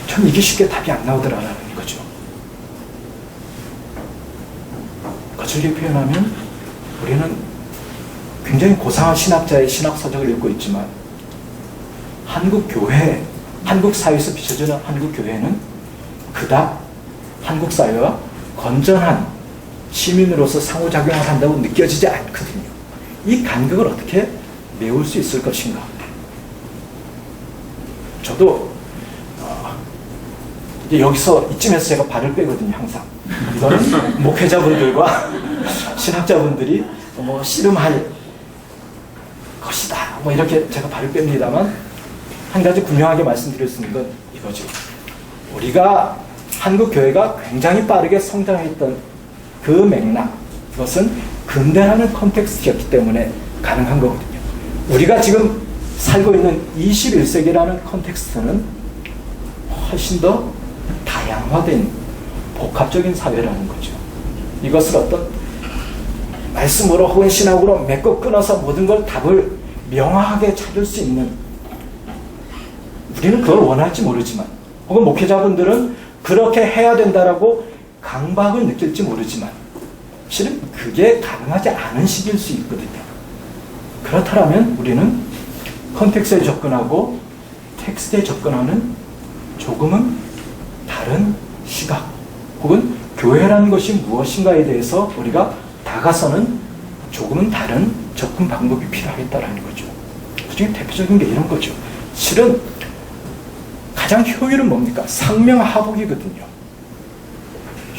전 이게 쉽게 답이 안 나오더라라는 거죠. 거칠게 표현하면 우리는 굉장히 고상한 신학자의 신학서적을 읽고 있지만 한국 교회, 한국 사회에서 비춰지는 한국 교회는 그닥 한국 사회와 건전한 시민으로서 상호작용을 한다고 느껴지지 않거든요. 이 간격을 어떻게 메울 수 있을 것인가? 저도 이제 여기서 이쯤에서 제가 발을 빼거든요. 항상 이거는 목회자분들과 신학자분들이 뭐 씨름할 것이다 뭐 이렇게 제가 발을 뺍니다만 한 가지 분명하게 말씀드릴 수 있는 건 이거죠. 우리가 한국 교회가 굉장히 빠르게 성장했던 그 맥락, 그것은 근대라는 컨텍스트였기 때문에 가능한 거거든요. 우리가 지금 살고 있는 21세기라는 컨텍스트는 훨씬 더 다양화된 복합적인 사회라는 거죠. 이것을 어떤 말씀으로 혹은 신학으로 맺고 끊어서 모든 걸 답을 명확하게 찾을 수 있는, 우리는 그걸 원할지 모르지만 혹은 목회자분들은 그렇게 해야 된다라고 강박을 느낄지 모르지만 실은 그게 가능하지 않은 시기일 수 있거든요. 그렇다면 우리는 컨텍스트에 접근하고 텍스트에 접근하는 조금은 다른 시각 혹은 교회라는 것이 무엇인가에 대해서 우리가 다가서는 조금은 다른 접근 방법이 필요하겠다라는 거죠. 그중에 대표적인 게 이런 거죠. 실은 가장 효율은 뭡니까? 상명하복이거든요.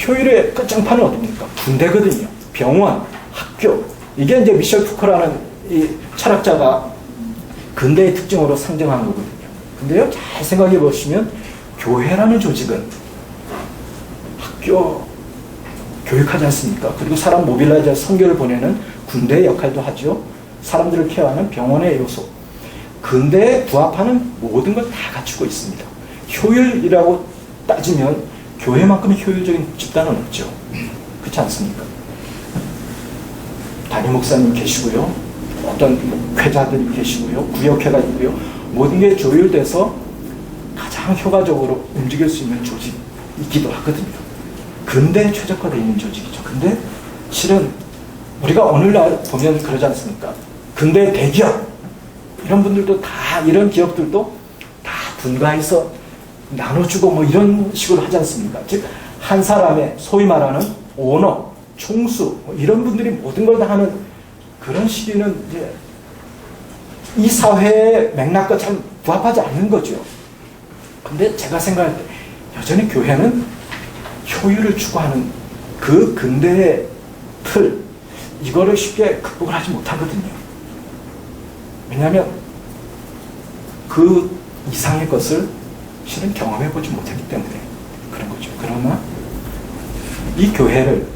효율의 끝장판은 어디입니까? 군대거든요. 병원, 학교. 이게 이제 미셸 푸코라는 이 철학자가 근대의 특징으로 상정한 거거든요. 근데요, 잘 생각해 보시면 교회라는 조직은 학교 교육하지 않습니까? 그리고 사람 모빌라이저 선교를 보내는 군대의 역할도 하죠. 사람들을 케어하는 병원의 요소. 근대에 부합하는 모든 걸 다 갖추고 있습니다. 효율이라고 따지면 교회만큼의 효율적인 집단은 없죠. 그렇지 않습니까? 담임 목사님 계시고요. 어떤 회자들이 계시고요. 구역회가 있고요. 모든 게 조율돼서 가장 효과적으로 움직일 수 있는 조직이기도 하거든요. 근대에 최적화되어 있는 조직이죠. 근데 실은 우리가 오늘날 보면 그러지 않습니까? 근대 대기업 이런 분들도 다, 이런 기업들도 다 분가해서 나눠주고 뭐 이런 식으로 하지 않습니까? 즉 한 사람의 소위 말하는 오너, 총수 뭐 이런 분들이 모든 걸 다 하는 그런 시기는 이제 이 사회의 맥락과 참 부합하지 않는 거죠. 근데 제가 생각할 때 여전히 교회는 효율을 추구하는 그 근대의 틀, 이거를 쉽게 극복을 하지 못하거든요. 왜냐하면 그 이상의 것을 실은 경험해보지 못했기 때문에 그런 거죠. 그러나 이 교회를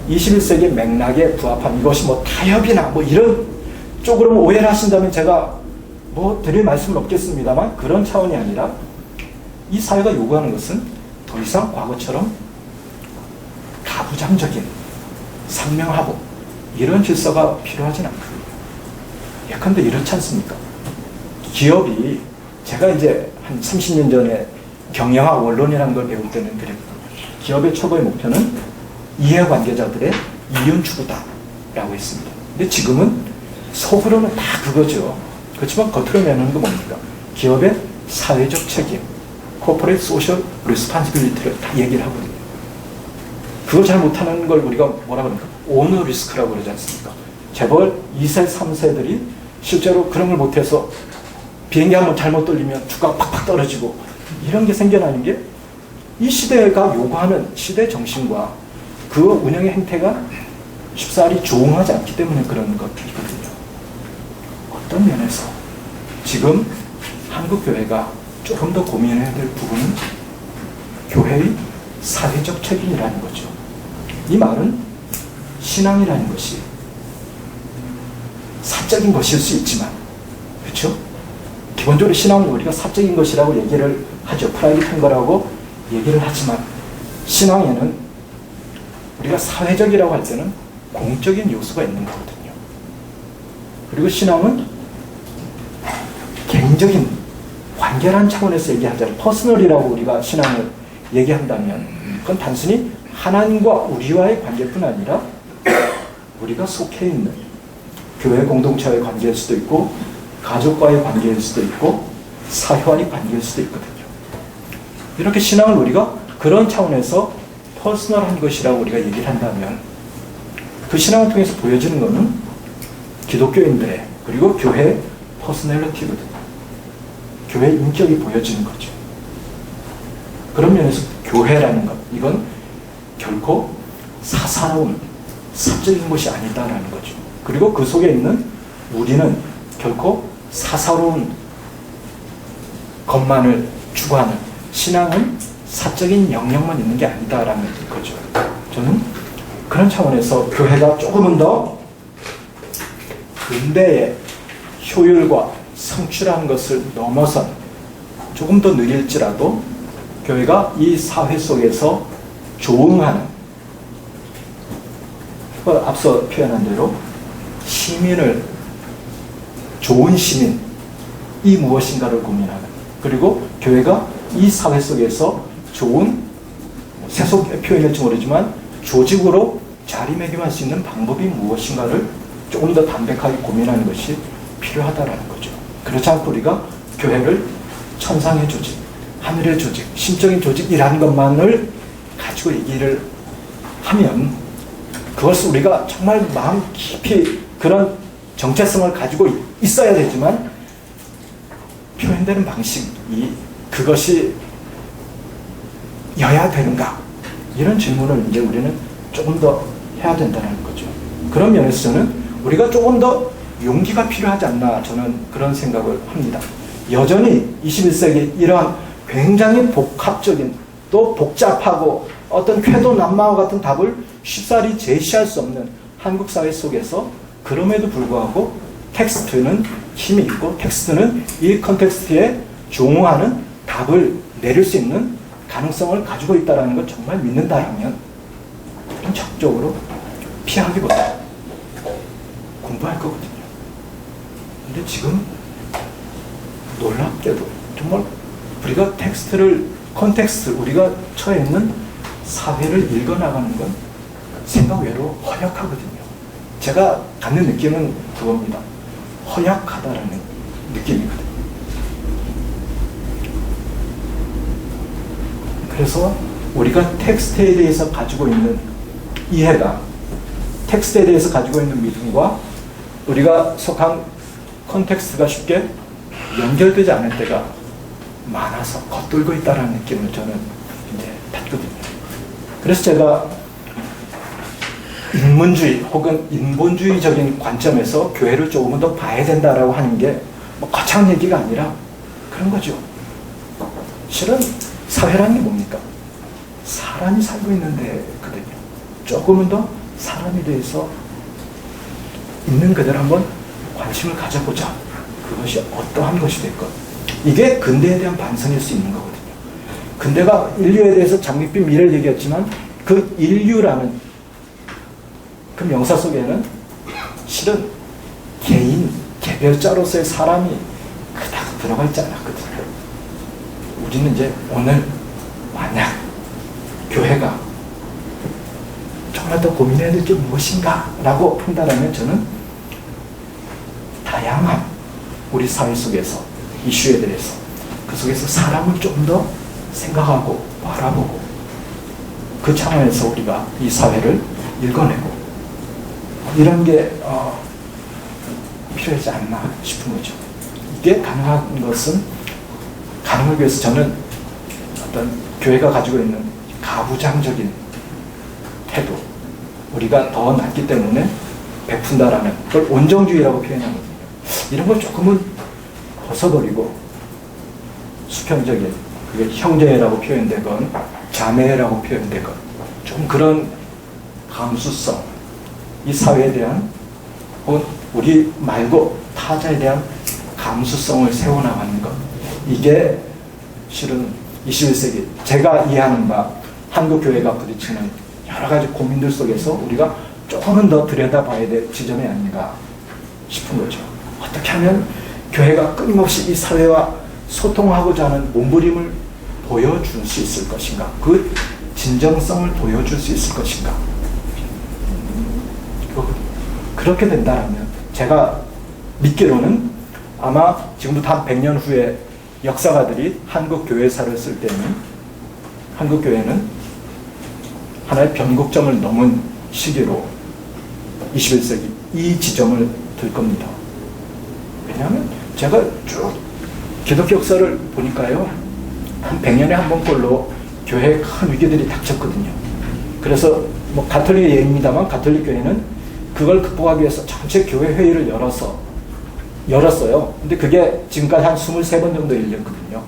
21세기 맥락에 부합한, 이것이 뭐 타협이나 뭐 이런 쪽으로 오해를 하신다면 제가 뭐 드릴 말씀은 없겠습니다만, 그런 차원이 아니라 이 사회가 요구하는 것은 더 이상 과거처럼 가부장적인 상명하복 이런 질서가 필요하진 않거든요. 예컨대 이렇지 않습니까? 기업이 제가 이제 한 30년 전에 경영학 원론이라는 걸 배울 때는 그랬거든요. 기업의 초보의 목표는 이해관계자들의 이윤 추구다라고 했습니다. 근데 지금은 속으로는 다 그거죠. 그렇지만 겉으로 내놓는 거 뭡니까? 기업의 사회적 책임, corporate social responsibility를 다 얘기를 하거든요. 그걸 잘 못하는 걸 우리가 뭐라 그럽니까? 오너 리스크라고 그러지 않습니까? 재벌 2세, 3세들이 실제로 그런 걸 못해서 비행기 한번 잘못 돌리면 주가가 팍팍 떨어지고 이런 게 생겨나는 게 이 시대가 요구하는 시대 정신과 그 운영의 행태가 쉽사리 조응하지 않기 때문에 그런 것이거든요. 어떤 면에서 지금 한국 교회가 조금 더 고민해야 될 부분은 교회의 사회적 책임이라는 거죠. 이 말은 신앙이라는 것이 사적인 것일 수 있지만, 그렇죠? 기본적으로 신앙은 우리가 사적인 것이라고 얘기를 하죠. 프라이빗한 거라고 얘기를 하지만, 신앙에는 우리가 사회적이라고 할 때는 공적인 요소가 있는 거거든요. 그리고 신앙은 개인적인 관계라는 차원에서 얘기하잖아요. 퍼스널이라고 우리가 신앙을 얘기한다면 그건 단순히 하나님과 우리와의 관계뿐 아니라 우리가 속해 있는 교회 공동체와의 관계일 수도 있고 가족과의 관계일 수도 있고 사회와의 관계일 수도 있거든요. 이렇게 신앙을 우리가 그런 차원에서 퍼스널한 것이라고 우리가 얘기를 한다면 그 신앙을 통해서 보여지는 것은 기독교인들의 그리고 교회의 퍼스널리티거든요. 교회의 인격이 보여지는 거죠. 그런 면에서 교회라는 것, 이건 결코 사사로운 사적인 것이 아니다라는 거죠. 그리고 그 속에 있는 우리는 결코 사사로운 것만을 추구하는 신앙은 사적인 영역만 있는 게 아니다라는 거죠. 저는 그런 차원에서 교회가 조금은 더 근대의 효율과 성취라는 것을 넘어선 조금 더 느릴지라도 교회가 이 사회 속에서 조응하는, 앞서 표현한 대로 시민을, 좋은 시민이 무엇인가를 고민하는, 그리고 교회가 이 사회 속에서 좋은, 세속 표현일지 모르지만 조직으로 자리매김할 수 있는 방법이 무엇인가를 조금 더 담백하게 고민하는 것이 필요하다라는 거죠. 그렇지 않고 우리가 교회를 천상의 조직, 하늘의 조직, 심적인 조직이라는 것만을 가지고 얘기를 하면 그것을 우리가 정말 마음 깊이 그런 정체성을 가지고 있어야 되지만 표현되는 방식이 그것이 여야 되는가? 이런 질문을 이제 우리는 조금 더 해야 된다는 거죠. 그런 면에서 저는 우리가 조금 더 용기가 필요하지 않나 저는 그런 생각을 합니다. 여전히 21세기 이러한 굉장히 복합적인 또 복잡하고 어떤 쾌도 난마와 같은 답을 쉽사리 제시할 수 없는 한국 사회 속에서 그럼에도 불구하고 텍스트는 힘이 있고 텍스트는 이 컨텍스트에 조응하는 답을 내릴 수 있는 가능성을 가지고 있다는 걸 정말 믿는다면 적극적으로 피하기보다 공부할 거거든요. 근데 지금 놀랍게도 정말 우리가 텍스트를, 컨텍스트, 우리가 처해 있는 사회를 읽어나가는 건 생각 외로 허약하거든요. 제가 갖는 느낌은 그겁니다. 허약하다라는 느낌이거든요. 그래서 우리가 텍스트에 대해서 가지고 있는 이해가, 텍스트에 대해서 가지고 있는 믿음과 우리가 속한 컨텍스트가 쉽게 연결되지 않을 때가 많아서 겉돌고 있다는 느낌을 저는 이제 받거든요. 그래서 제가 인문주의 혹은 인본주의적인 관점에서 교회를 조금 더 봐야 된다라고 하는 게 뭐 거창한 얘기가 아니라 그런 거죠. 실은 사회라는 게 뭡니까? 사람이 살고 있는 데거든요. 조금은 더 사람에 대해서 있는 그대로 한번 관심을 가져보자. 그것이 어떠한 것이 될 것. 이게 근대에 대한 반성일 수 있는 거거든요. 근대가 인류에 대해서 장밋빛 미래를 얘기했지만 그 인류라는 그 명사 속에는 실은 개인, 개별자로서의 사람이 그닥 들어가 있지 않았거든요. 우리는 이제 오늘 만약 교회가 정말 더 고민해야 될 게 무엇인가 라고 판단하면 저는 다양한 우리 사회 속에서 이슈에 대해서 그 속에서 사람을 좀 더 생각하고 바라보고 그 차원에서 우리가 이 사회를 읽어내고 이런 게 필요하지 않나 싶은 거죠. 이게 가능한 것은 가능하기 위해서 저는 어떤 교회가 가지고 있는 가부장적인 태도 우리가 더 낫기 때문에 베푼다라는 걸 온정주의라고 표현하거든요. 이런 걸 조금은 벗어버리고 수평적인 그게 형제라고 표현되건 자매라고 표현되건 좀 그런 감수성 이 사회에 대한 혹은 우리 말고 타자에 대한 감수성을 세워나가는 것 이게 실은 21세기 제가 이해하는 바 한국 교회가 부딪히는 여러 가지 고민들 속에서 우리가 조금은 더 들여다봐야 될 지점이 아닌가 싶은 거죠. 어떻게 하면 교회가 끊임없이 이 사회와 소통하고자 하는 몸부림을 보여줄 수 있을 것인가? 그 진정성을 보여줄 수 있을 것인가? 그렇게 된다면 제가 믿기로는 아마 지금부터 한 100년 후에 역사가들이 한국 교회사를 쓸 때는 한국 교회는 하나의 변곡점을 넘은 시기로 21세기 이 지점을 들 겁니다. 왜냐하면 제가 쭉 기독교 역사를 보니까요 한 100년에 한 번꼴로 교회에 큰 위기들이 닥쳤거든요. 그래서 뭐 가톨릭의 예입니다만 가톨릭 교회는 그걸 극복하기 위해서 전체 교회 회의를 열었어요. 근데 그게 지금까지 한 23번 정도 열렸거든요.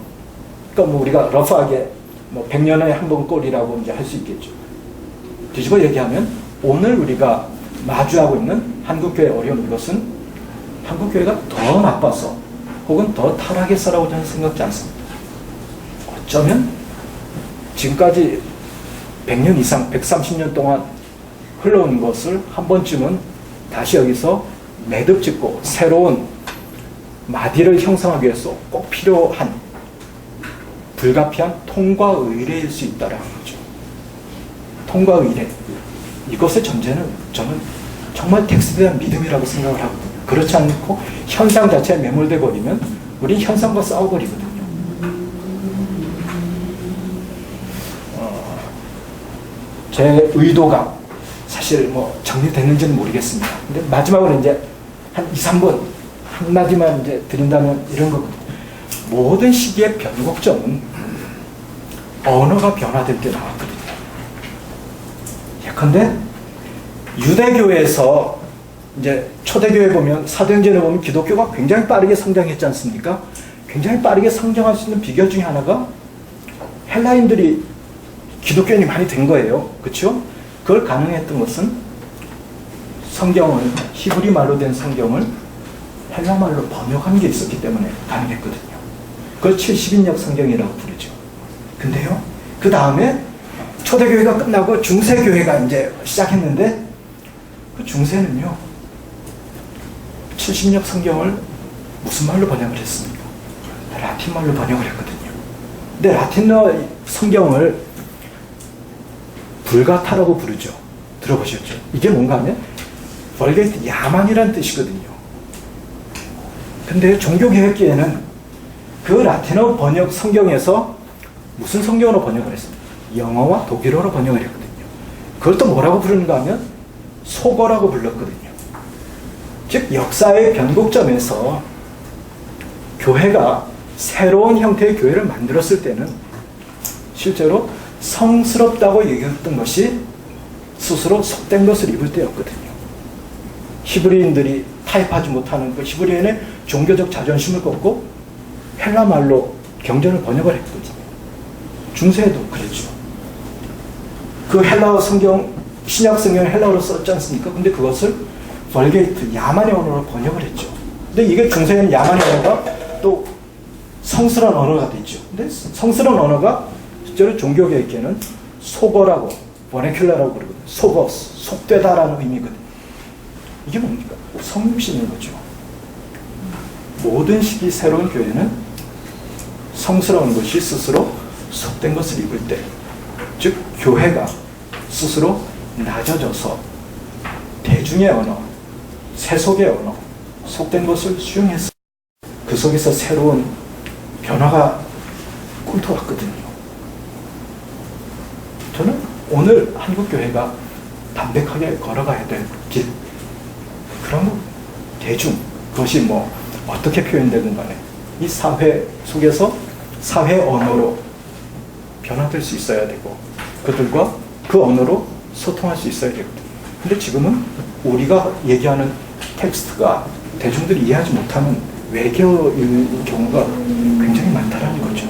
그러니까 뭐 우리가 러프하게 뭐 100년에 한 번 꼴이라고 이제 할 수 있겠죠. 뒤집어 얘기하면 오늘 우리가 마주하고 있는 한국교회의 어려운 이것은 한국교회가 더 나빠서 혹은 더 타락해서라고 저는 생각지 않습니다. 어쩌면 지금까지 100년 이상 130년 동안 흘러온 것을 한 번쯤은 다시 여기서 매듭 짓고 새로운 마디를 형성하기 위해서 꼭 필요한 불가피한 통과 의례일 수 있다라는 거죠. 통과 의례. 이것의 전제는 저는 정말 텍스트에 대한 믿음이라고 생각을 하거든요. 그렇지 않고 현상 자체에 매몰돼 버리면 우린 현상과 싸워버리거든요. 제 의도가 사실 뭐 정리됐는지는 모르겠습니다. 근데 마지막으로 이제 한 2, 3분 한마디만 이제 드린다면 이런 거거든요. 모든 시기의 변곡점은 언어가 변화될 때 나왔거든요. 예컨대 유대교에서 이제 초대교회 보면 사도행전에 보면 기독교가 굉장히 빠르게 성장했지 않습니까? 굉장히 빠르게 성장할 수 있는 비결 중에 하나가 헬라인들이 기독교인이 많이 된 거예요. 그렇죠? 그걸 가능했던 것은 성경을 히브리 말로 된 성경을 헬라 말로 번역한 게 있었기 때문에 가능했거든요. 그걸 70인역 성경이라고 부르죠. 근데요, 그 다음에 초대교회가 끝나고 중세교회가 이제 시작했는데 그 중세는요 70역 성경을 무슨 말로 번역을 했습니까? 라틴 말로 번역을 했거든요. 근데 라틴어 성경을 불가타라고 부르죠. 들어보셨죠? 이게 뭔가 하면 벌게이트 야만이란 뜻이거든요. 근데 종교개혁기에는 그 라틴어 번역 성경에서 무슨 성경으로 번역을 했습니까? 영어와 독일어로 번역을 했거든요. 그걸 또 뭐라고 부르는가 하면 속어라고 불렀거든요. 즉 역사의 변곡점에서 교회가 새로운 형태의 교회를 만들었을 때는 실제로 성스럽다고 얘기했던 것이 스스로 속된 것을 입을 때였거든요. 히브리인들이 타협하지 못하는 그 히브리인의 종교적 자존심을 꺾고 헬라 말로 경전을 번역을 했거든요. 중세에도 그랬죠. 그 헬라어 성경, 신약 성경을 헬라어로 썼지 않습니까? 근데 그것을 벌게이트, 야만의 언어로 번역을 했죠. 근데 이게 중세에는 야만의 언어가 또 성스러운 언어가 됐죠. 근데 성스러운 언어가 실제로 종교개혁에는 속어라고, 버네큘라라고 그러거든요. 속어, 속되다라는 의미거든요. 이게 뭡니까? 성육신인 거죠. 모든 시기 새로운 교회는 성스러운 것이 스스로 속된 것을 입을 때, 즉 교회가 스스로 낮아져서 대중의 언어, 세속의 언어, 속된 것을 수용해서 그 속에서 새로운 변화가 꿈토왔거든요. 저는 오늘 한국교회가 담백하게 걸어가야 될 길, 그런 대중, 그것이 뭐 어떻게 표현되든 간에 이 사회 속에서 사회 언어로 변화될 수 있어야 되고 그들과 그 언어로 소통할 수 있어야 되거든요. 근데 지금은 우리가 얘기하는 텍스트가 대중들이 이해하지 못하는 외교인 경우가 굉장히 많다는 거죠.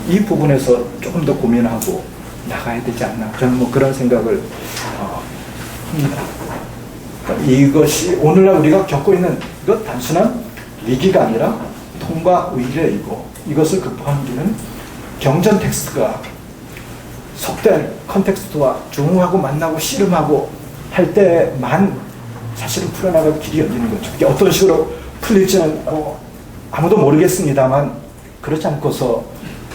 이 부분에서 조금 더 고민하고 나가야 되지 않나, 저는 뭐 그런 생각을 합니다. 이것이 오늘날 우리가 겪고 있는 이것 단순한 위기가 아니라 통과 위기이고, 이것을 극복하는 길은 경전 텍스트가 속된 컨텍스트와 중흥하고 만나고 씨름하고 할 때만 사실은 풀어나갈 길이 열리는 거죠. 이게 어떤 식으로 풀릴지는 아무도 모르겠습니다만, 그렇지 않고서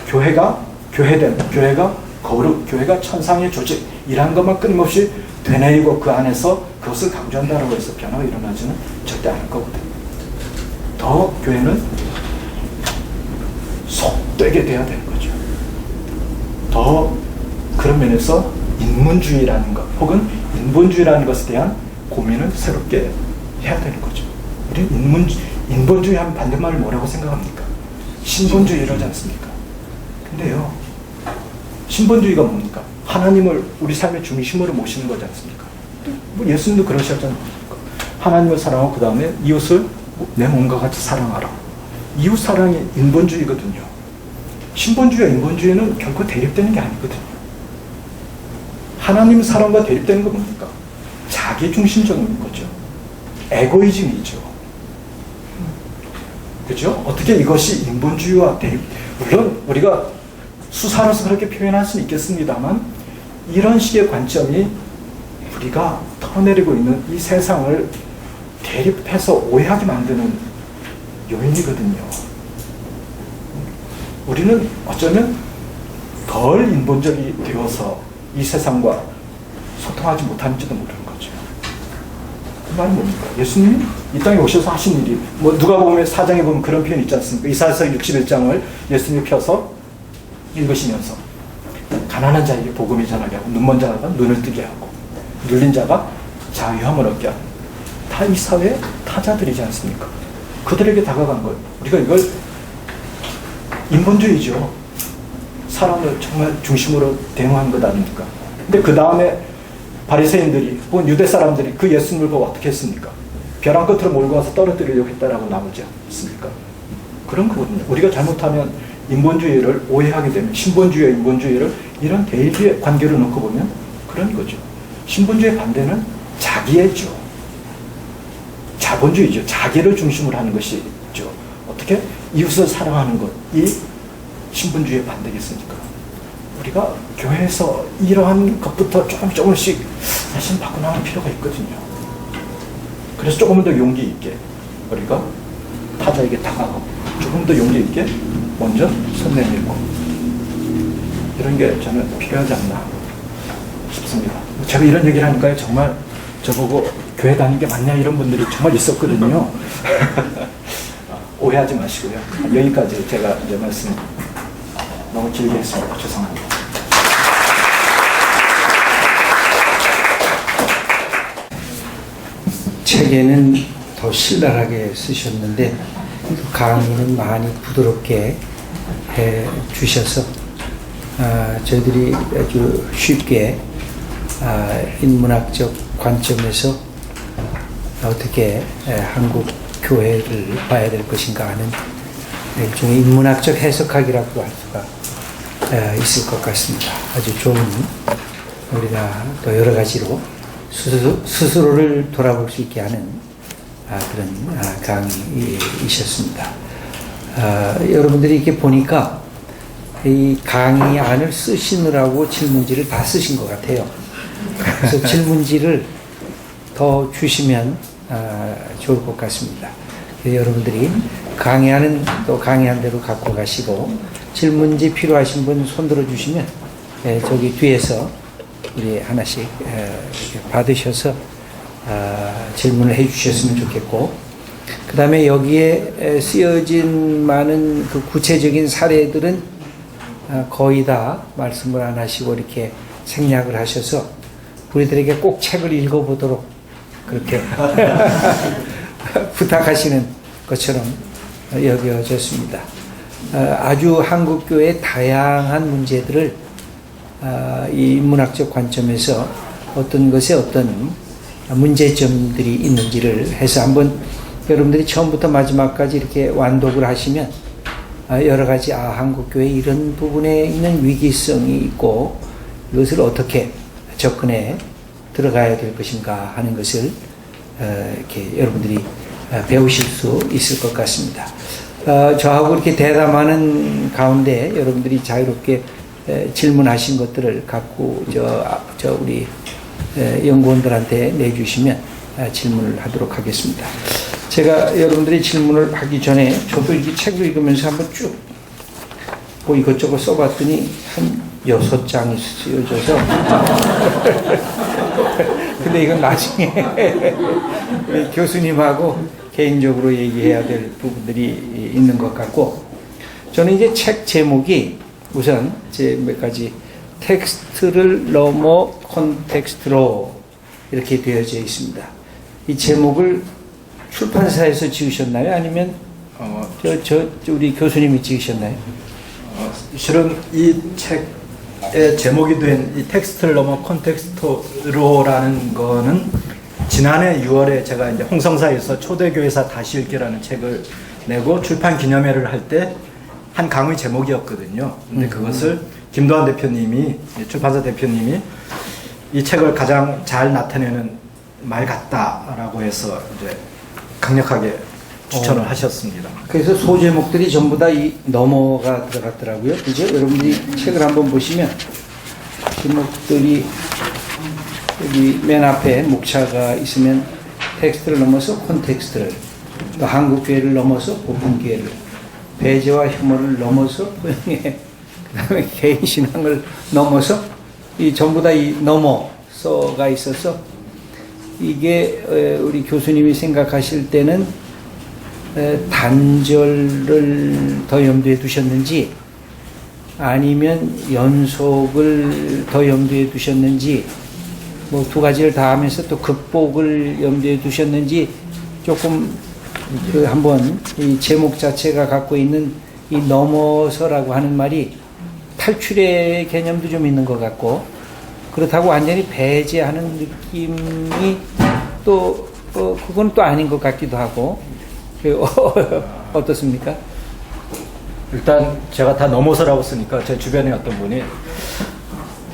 교회가 교회됨, 교회가 거룩, 교회가 천상의 조직이라는 것만 끊임없이 되뇌이고 그 안에서 그것을 강조한다고 해서 변화가 일어나지는 절대 않을 거거든요. 더 교회는 속되게 돼야 되는 거죠. 더 그런 면에서 인문주의라는 것 혹은 인본주의라는 것에 대한 고민을 새롭게 해야 되는 거죠. 우리는 인본주의 하면 반대말을 뭐라고 생각합니까? 신본주의 이러지 않습니까? 근데요, 신본주의가 뭡니까? 하나님을 우리 삶의 중심으로 모시는 거지 않습니까? 뭐 예수님도 그러셨지 않습니까? 하나님을 사랑하고 그 다음에 이웃을 내 몸과 같이 사랑하라. 이웃 사랑이 인본주의거든요. 신본주의와 인본주의는 결코 대립되는 게 아니거든요. 하나님 사랑과 대립되는 건 뭡니까? 자기중심적인 거죠. 에고이즘이죠. 그죠? 어떻게 이것이 인본주의와 대립, 물론 우리가 수사로서 그렇게 표현할 수는 있겠습니다만, 이런 식의 관점이 우리가 털어내리고 있는 이 세상을 대립해서 오해하게 만드는 요인이거든요. 우리는 어쩌면 덜 인본적이 되어서 이 세상과 소통하지 못하는지도 모르는 거죠. 그 말은 뭡니까? 예수님이 이 땅에 오셔서 하신 일이, 뭐 누가복음 4장에 보면 그런 표현이 있지 않습니까? 이사야서 61장을 예수님이 펴서 읽으시면서 가난한 자에게 복음이 전하게 하고, 눈먼 자가 눈을 뜨게 하고, 눌린 자가 자유함을 얻게 하고, 다 이 사회의 타자들이지 않습니까? 그들에게 다가간 것, 우리가 이걸 인본주의죠. 사람을 정말 중심으로 대응한 것 아닙니까? 근데 그 다음에 바리새인들이 혹은 유대 사람들이 그 예수님을 보고 어떻게 했습니까? 벼랑 끝으로 몰고 와서 떨어뜨리려고 했다라고 나오지 않습니까? 그런 거거든요. 우리가 잘못하면 인본주의를 오해하게 되면, 신본주의와 인본주의를 이런 대립의 관계로 놓고 보면 그런 거죠. 신본주의의 반대는 자기애죠. 자본주의죠. 자기를 중심으로 하는 것이죠. 어떻게? 이웃을 사랑하는 것. 이 신본주의의 반대겠습니까? 우리가 교회에서 이러한 것부터 조금씩 사실 바꿔나갈 필요가 있거든요. 그래서 조금 더 용기 있게 우리가 타자에게 다가가고, 조금 더 용기 있게 먼저 손 내밀고, 이런 게 저는 필요하지 않나 싶습니다. 제가 이런 얘기를 하니까 정말 저보고 교회 다니는 게 맞냐 이런 분들이 정말 있었거든요. 오해하지 마시고요. 여기까지 제가 이제 말씀 너무 길게 했습니다. 죄송합니다. 책에는 더 신랄하게 쓰셨는데 강의는 많이 부드럽게 해 주셔서 저희들이 아주 쉽게 인문학적 관점에서 어떻게 한국 교회를 봐야 될 것인가 하는 일종의 인문학적 해석학이라고 할 수가 있을 것 같습니다. 아주 좋은, 우리가 또 여러 가지로 스스로를 돌아볼 수 있게 하는 그런 강의이셨습니다. 여러분들이 이렇게 보니까 이 강의 안을 쓰시느라고 질문지를 다 쓰신 것 같아요. 그래서 질문지를 더 주시면 좋을 것 같습니다. 여러분들이 강의하는 또 강의한 대로 갖고 가시고 질문지 필요하신 분 손들어 주시면 저기 뒤에서 우리 하나씩 이렇게 받으셔서 질문을 해 주셨으면 좋겠고, 그 다음에 여기에 쓰여진 많은 그 구체적인 사례들은 거의 다 말씀을 안 하시고 이렇게 생략을 하셔서 우리들에게 꼭 책을 읽어보도록 그렇게 부탁하시는 것처럼 여겨졌습니다. 아주 한국교회의 다양한 문제들을 이 인문학적 관점에서 어떤 것에 어떤 문제점들이 있는지를 해서 한번 여러분들이 처음부터 마지막까지 이렇게 완독을 하시면 여러 가지 한국교회 이런 부분에 있는 위기성이 있고 이것을 어떻게 접근해 들어가야 될 것인가 하는 것을 이렇게 여러분들이 배우실 수 있을 것 같습니다. 저하고 이렇게 대담하는 가운데 여러분들이 자유롭게 질문하신 것들을 갖고 우리 연구원들한테 내주시면 질문을 하도록 하겠습니다. 제가 여러분들이 질문을 하기 전에 저도 이렇게 책을 읽으면서 한번 쭉 뭐 이것저것 써봤더니 한 6장이 쓰여져서 근데 이건 나중에 교수님하고 개인적으로 얘기해야 될 부분들이 있는 것 같고, 저는 이제 책 제목이 우선 제 몇 가지 텍스트를 넘어 콘텍스트로 이렇게 되어져 있습니다. 이 제목을 출판사에서 지으셨나요? 아니면 우리 교수님이 지으셨나요? 실은 이 책의 제목이 된 이 텍스트를 넘어 콘텍스트로라는 거는 지난해 6월에 제가 이제 홍성사에서 초대교회사 다시 읽기라는 책을 내고 출판 기념회를 할 때 한 강의 제목이었거든요. 근데 그것을 김도환 대표님이, 출판사 대표님이 이 책을 가장 잘 나타내는 말 같다라고 해서 이제 강력하게 추천을 하셨습니다. 그래서 소제목들이 전부 다 이 넘어가 들어갔더라고요. 그죠? 여러분들이 책을 한번 보시면 제목들이 여기 맨 앞에 목차가 있으면 텍스트를 넘어서 콘텍스트를, 또 한국교회를 넘어서 복음교회를, 배제와 혐오를 넘어서 포용해, 그 다음에 개인신앙을 넘어서 이 전부 다 이 넘어서가 있어서 이게 우리 교수님이 생각하실 때는 단절을 더 염두에 두셨는지 아니면 연속을 더 염두에 두셨는지 뭐 두 가지를 다 하면서 또 극복을 염두에 두셨는지 조금 한번 이 제목 자체가 갖고 있는 이 넘어서라고 하는 말이 탈출의 개념도 좀 있는 것 같고, 그렇다고 완전히 배제하는 느낌이 또 그건 또 아닌 것 같기도 하고, 어떻습니까? 일단 제가 다 넘어서라고 쓰니까 제 주변에 어떤 분이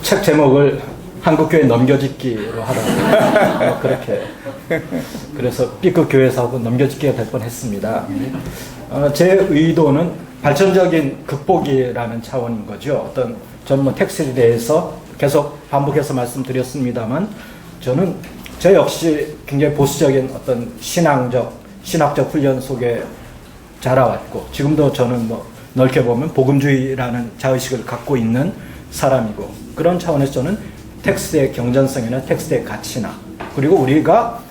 책 제목을 한국교회 넘겨짓기로 하라고 그렇게, 그래서 B급 교회사하고 넘겨짓기가 될 뻔했습니다. 제 의도는 발전적인 극복이라는 차원인 거죠. 어떤 저는 뭐 텍스트에 대해서 계속 반복해서 말씀드렸습니다만, 저는 저 역시 굉장히 보수적인 어떤 신학적 훈련 속에 자라왔고, 지금도 저는 뭐 넓게 보면 복음주의라는 자의식을 갖고 있는 사람이고, 그런 차원에서 저는 텍스트의 경전성이나 텍스트의 가치나, 그리고 우리가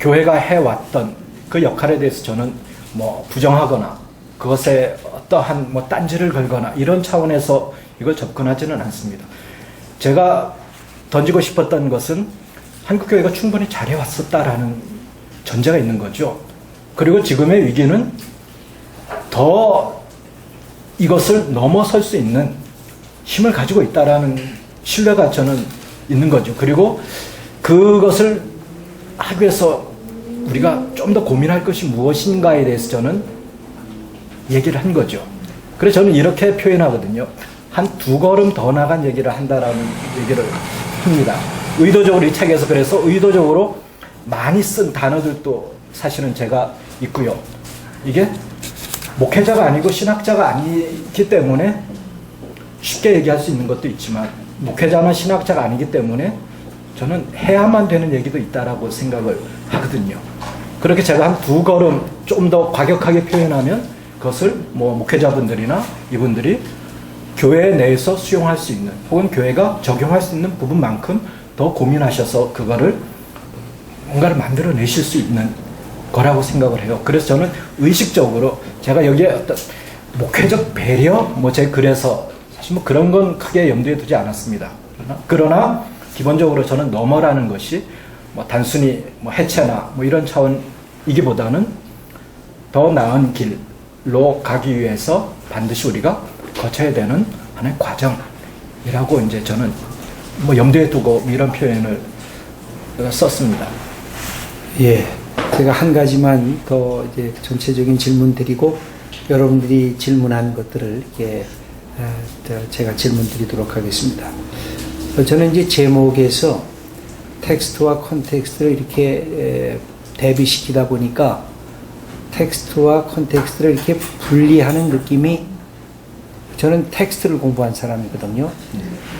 교회가 해왔던 그 역할에 대해서 저는 뭐 부정하거나 그것에 어떠한 뭐 딴지를 걸거나 이런 차원에서 이걸 접근하지는 않습니다. 제가 던지고 싶었던 것은 한국교회가 충분히 잘해왔었다라는 전제가 있는 거죠. 그리고 지금의 위기는 더 이것을 넘어설 수 있는 힘을 가지고 있다라는 신뢰가 저는 있는 거죠. 그리고 그것을 하기 위해서 우리가 좀 더 고민할 것이 무엇인가에 대해서 저는 얘기를 한 거죠. 그래서 저는 이렇게 표현하거든요. 한 2걸음 더 나간 얘기를 한다라는 얘기를 합니다. 의도적으로 이 책에서, 그래서 의도적으로 많이 쓴 단어들도 사실은 제가 있고요. 이게 목회자가 아니고 신학자가 아니기 때문에 쉽게 얘기할 수 있는 것도 있지만, 목회자나 신학자가 아니기 때문에 저는 해야만 되는 얘기도 있다라고 생각을 하거든요. 그렇게 제가 한 두 걸음 좀 더 과격하게 표현하면 그것을 뭐 목회자분들이나 이분들이 교회 내에서 수용할 수 있는 혹은 교회가 적용할 수 있는 부분만큼 더 고민하셔서 그거를 뭔가를 만들어내실 수 있는 거라고 생각을 해요. 그래서 저는 의식적으로 제가 여기에 어떤 목회적 배려 뭐 제 글에서 사실 뭐 그런 건 크게 염두에 두지 않았습니다. 그러나 기본적으로 저는 너머라는 것이 뭐 단순히 뭐 해체나 뭐 이런 차원이기보다는 더 나은 길로 가기 위해서 반드시 우리가 거쳐야 되는 하나의 과정이라고 이제 저는 뭐 염두에 두고 이런 표현을 썼습니다. 예, 제가 한 가지만 더 이제 전체적인 질문 드리고 여러분들이 질문한 것들을 이렇게 제가 질문 드리도록 하겠습니다. 저는 이제 제목에서 텍스트와 컨텍스트를 이렇게 대비시키다 보니까 텍스트와 컨텍스트를 이렇게 분리하는 느낌이, 저는 텍스트를 공부한 사람이거든요.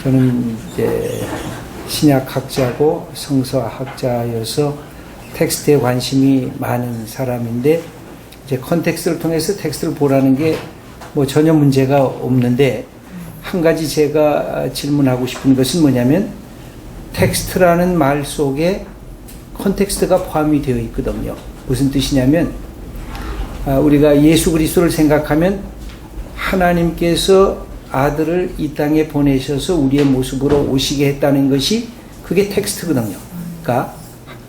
저는 이제 신약학자고 성서학자여서 텍스트에 관심이 많은 사람인데, 이제 컨텍스트를 통해서 텍스트를 보라는 게 뭐 전혀 문제가 없는데, 한 가지 제가 질문하고 싶은 것은 뭐냐면, 텍스트라는 말 속에 컨텍스트가 포함이 되어 있거든요. 무슨 뜻이냐면, 우리가 예수 그리스도를 생각하면 하나님께서 아들을 이 땅에 보내셔서 우리의 모습으로 오시게 했다는 것이 그게 텍스트거든요. 그러니까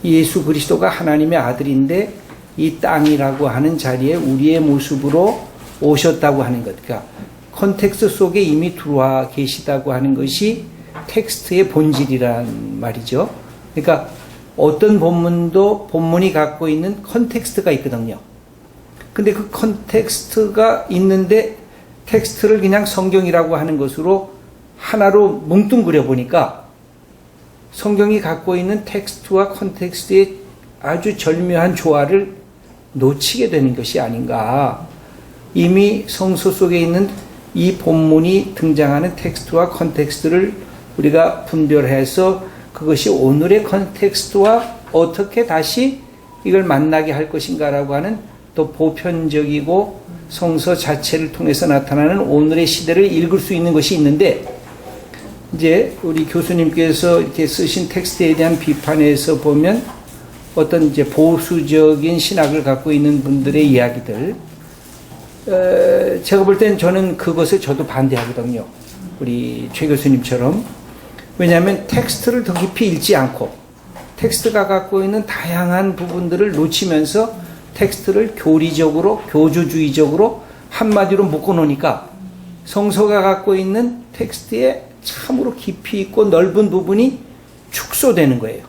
예수 그리스도가 하나님의 아들인데 이 땅이라고 하는 자리에 우리의 모습으로 오셨다고 하는 것. 그러니까 컨텍스트 속에 이미 들어와 계시다고 하는 것이 텍스트의 본질이란 말이죠. 그러니까 어떤 본문도 본문이 갖고 있는 컨텍스트가 있거든요. 근데 그 컨텍스트가 있는데 텍스트를 그냥 성경이라고 하는 것으로 하나로 뭉뚱그려 보니까 성경이 갖고 있는 텍스트와 컨텍스트의 아주 절묘한 조화를 놓치게 되는 것이 아닌가. 이미 성서 속에 있는 이 본문이 등장하는 텍스트와 컨텍스트를 우리가 분별해서 그것이 오늘의 컨텍스트와 어떻게 다시 이걸 만나게 할 것인가라고 하는 또 보편적이고 성서 자체를 통해서 나타나는 오늘의 시대를 읽을 수 있는 것이 있는데, 이제 우리 교수님께서 이렇게 쓰신 텍스트에 대한 비판에서 보면 어떤 이제 보수적인 신학을 갖고 있는 분들의 이야기들, 제가 볼 땐 저는 그것을 저도 반대하거든요. 우리 최 교수님처럼. 왜냐하면 텍스트를 더 깊이 읽지 않고 텍스트가 갖고 있는 다양한 부분들을 놓치면서 텍스트를 교리적으로, 교조주의적으로 한마디로 묶어놓으니까 성서가 갖고 있는 텍스트에 참으로 깊이 있고 넓은 부분이 축소되는 거예요.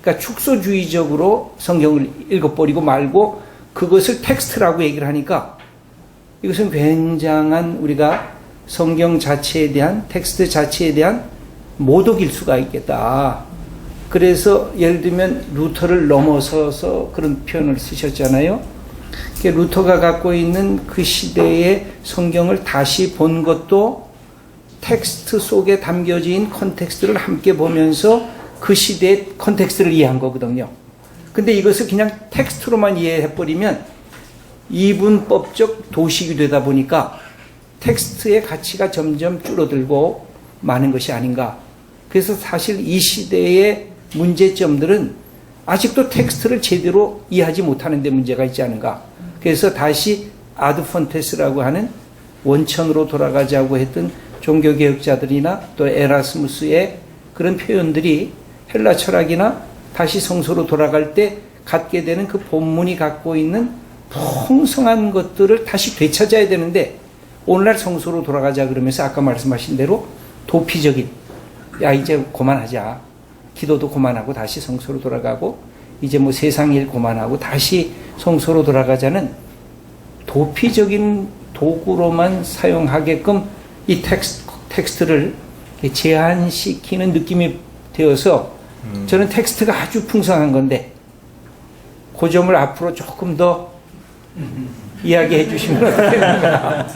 그러니까 축소주의적으로 성경을 읽어버리고 말고 그것을 텍스트라고 얘기를 하니까 이것은 굉장한 우리가 성경 자체에 대한, 텍스트 자체에 대한 모독일 수가 있겠다. 그래서 예를 들면 루터를 넘어서서 그런 표현을 쓰셨잖아요. 루터가 갖고 있는 그 시대의 성경을 다시 본 것도 텍스트 속에 담겨진 컨텍스트를 함께 보면서 그 시대의 컨텍스트를 이해한 거거든요. 근데 이것을 그냥 텍스트로만 이해해버리면 이분법적 도식이 되다 보니까 텍스트의 가치가 점점 줄어들고 많은 것이 아닌가. 그래서 사실 이 시대의 문제점들은 아직도 텍스트를 제대로 이해하지 못하는 데 문제가 있지 않은가. 그래서 다시 아드폰테스라고 하는 원천으로 돌아가자고 했던 종교개혁자들이나 또 에라스무스의 그런 표현들이 헬라 철학이나 다시 성서로 돌아갈 때 갖게 되는 그 본문이 갖고 있는 풍성한 것들을 다시 되찾아야 되는데, 오늘날 성서로 돌아가자 그러면서 아까 말씀하신 대로 도피적인, 야 이제 그만하자, 기도도 그만하고 다시 성서로 돌아가고 이제 뭐 세상 일 그만하고 다시 성서로 돌아가자는 도피적인 도구로만 사용하게끔 이 텍스트를 제한시키는 느낌이 되어서 저는 텍스트가 아주 풍성한 건데 그 점을 앞으로 조금 더 이야기해 주시면 어떻겠는가.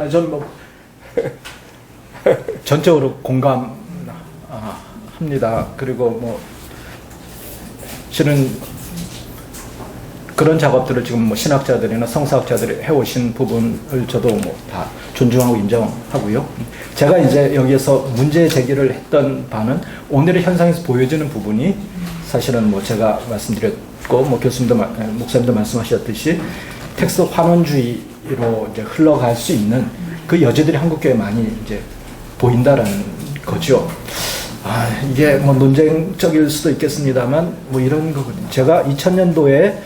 전 뭐 전적으로 공감합니다. 그리고 뭐 실은 그런 작업들을 지금 뭐 신학자들이나 성사학자들이 해오신 부분을 저도 뭐 다 존중하고 인정하고요. 제가 이제 여기에서 문제 제기를 했던 바는 오늘의 현상에서 보여지는 부분이 사실은 뭐 제가 말씀드렸고 뭐 교수님도 목사님도 말씀하셨듯이 텍스트 환원주의로 이제 흘러갈 수 있는 그 여지들이 한국교회에 많이 이제 보인다라는 거죠. 이게 뭐 논쟁적일 수도 있겠습니다만 뭐 이런 거거든요. 제가 2000년도에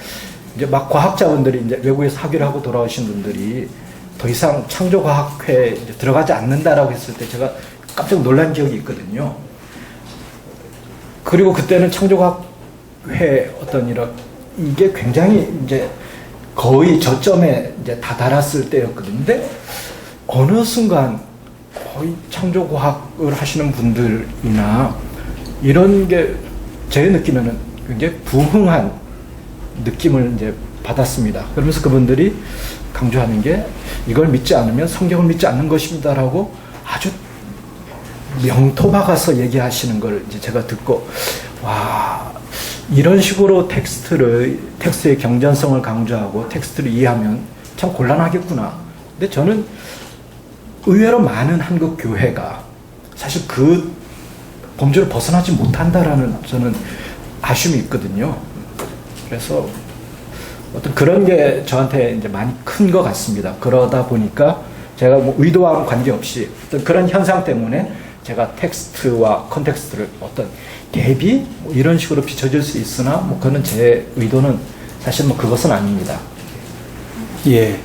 이제 막 과학자분들이 이제 외국에서 학위를 하고 돌아오신 분들이 더 이상 창조과학회에 이제 들어가지 않는다라고 했을 때 제가 깜짝 놀란 기억이 있거든요. 그리고 그때는 창조과학회 어떤 이게 굉장히 이제 거의 저점에 이제 다다랐을 때였거든요. 근데 어느 순간 거의 창조과학을 하시는 분들이나 이런 게 제 느낌에는 굉장히 부흥한 느낌을 이제 받았습니다. 그러면서 그분들이 강조하는 게 이걸 믿지 않으면 성경을 믿지 않는 것입니다라고 아주 명토 박아서 얘기하시는 걸 이제 제가 듣고 와 이런 식으로 텍스트의 경전성을 강조하고 텍스트를 이해하면 참 곤란하겠구나. 근데 저는 의외로 많은 한국 교회가 사실 그 범주를 벗어나지 못한다라는 저는 아쉬움이 있거든요. 그래서 어떤 그런 게 저한테 이제 많이 큰 것 같습니다. 그러다 보니까 제가 뭐 의도와는 관계없이 어떤 그런 현상 때문에 제가 텍스트와 컨텍스트를 어떤 대비 뭐 이런 식으로 비춰질 수 있으나 뭐 그는 제 의도는 사실 뭐 그것은 아닙니다. 예.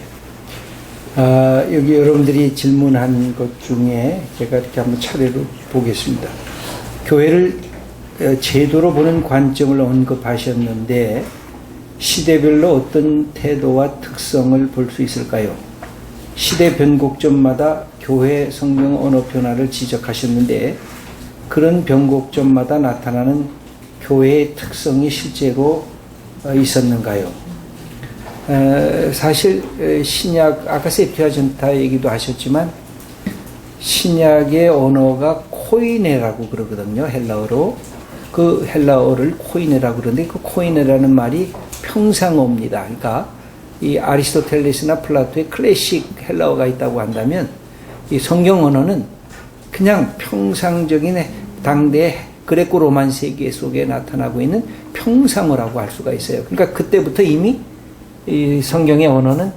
여기 여러분들이 질문한 것 중에 제가 이렇게 한번 차례로 보겠습니다. 교회를 제도로 보는 관점을 언급하셨는데 시대별로 어떤 태도와 특성을 볼 수 있을까요? 시대 변곡점마다 교회 성경 언어 변화를 지적하셨는데 그런 변곡점마다 나타나는 교회의 특성이 실제로 있었는가요? 사실 신약 아까 세프티아전타 얘기도 하셨지만 신약의 언어가 코이네라고 그러거든요. 헬라어로. 그 헬라어를 코이네라고 그러는데 그 코이네라는 말이 평상어입니다. 그러니까 이 아리스토텔레스나 플라토의 클래식 헬라어가 있다고 한다면 이 성경 언어는 그냥 평상적인 당대 그레코 로만 세계 속에 나타나고 있는 평상어라고 할 수가 있어요. 그러니까 그때부터 이미 이 성경의 언어는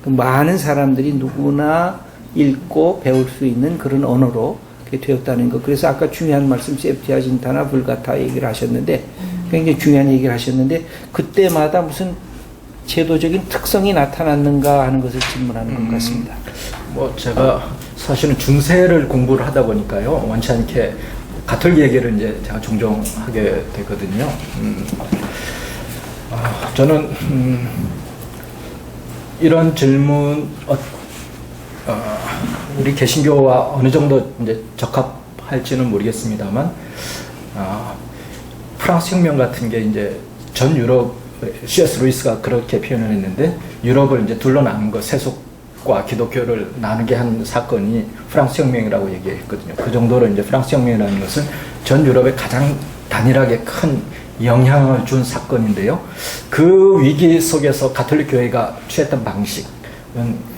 많은 사람들이 누구나 읽고 배울 수 있는 그런 언어로 되었다는 것. 그래서 아까 중요한 말씀 세프티아진타나 불가타 얘기를 하셨는데 굉장히 중요한 얘기를 하셨는데 그때마다 무슨 제도적인 특성이 나타났는가 하는 것을 질문하는 것 같습니다. 뭐 제가 사실은 중세를 공부를 하다 보니까요 원치 않게 가톨릭 얘기를 이제 제가 종종 하게 되거든요. 저는 이런 질문 우리 개신교와 어느 정도 이제 적합할지는 모르겠습니다만 프랑스 혁명 같은 게 이제 전 유럽 C.S. 루이스가 그렇게 표현을 했는데 유럽을 이제 둘러나는 것 세속과 기독교를 나누게 한 사건이 프랑스 혁명이라고 얘기했거든요. 그 정도로 이제 프랑스 혁명이라는 것은 전 유럽에 가장 단일하게 큰 영향을 준 사건인데요. 그 위기 속에서 가톨릭 교회가 취했던 방식은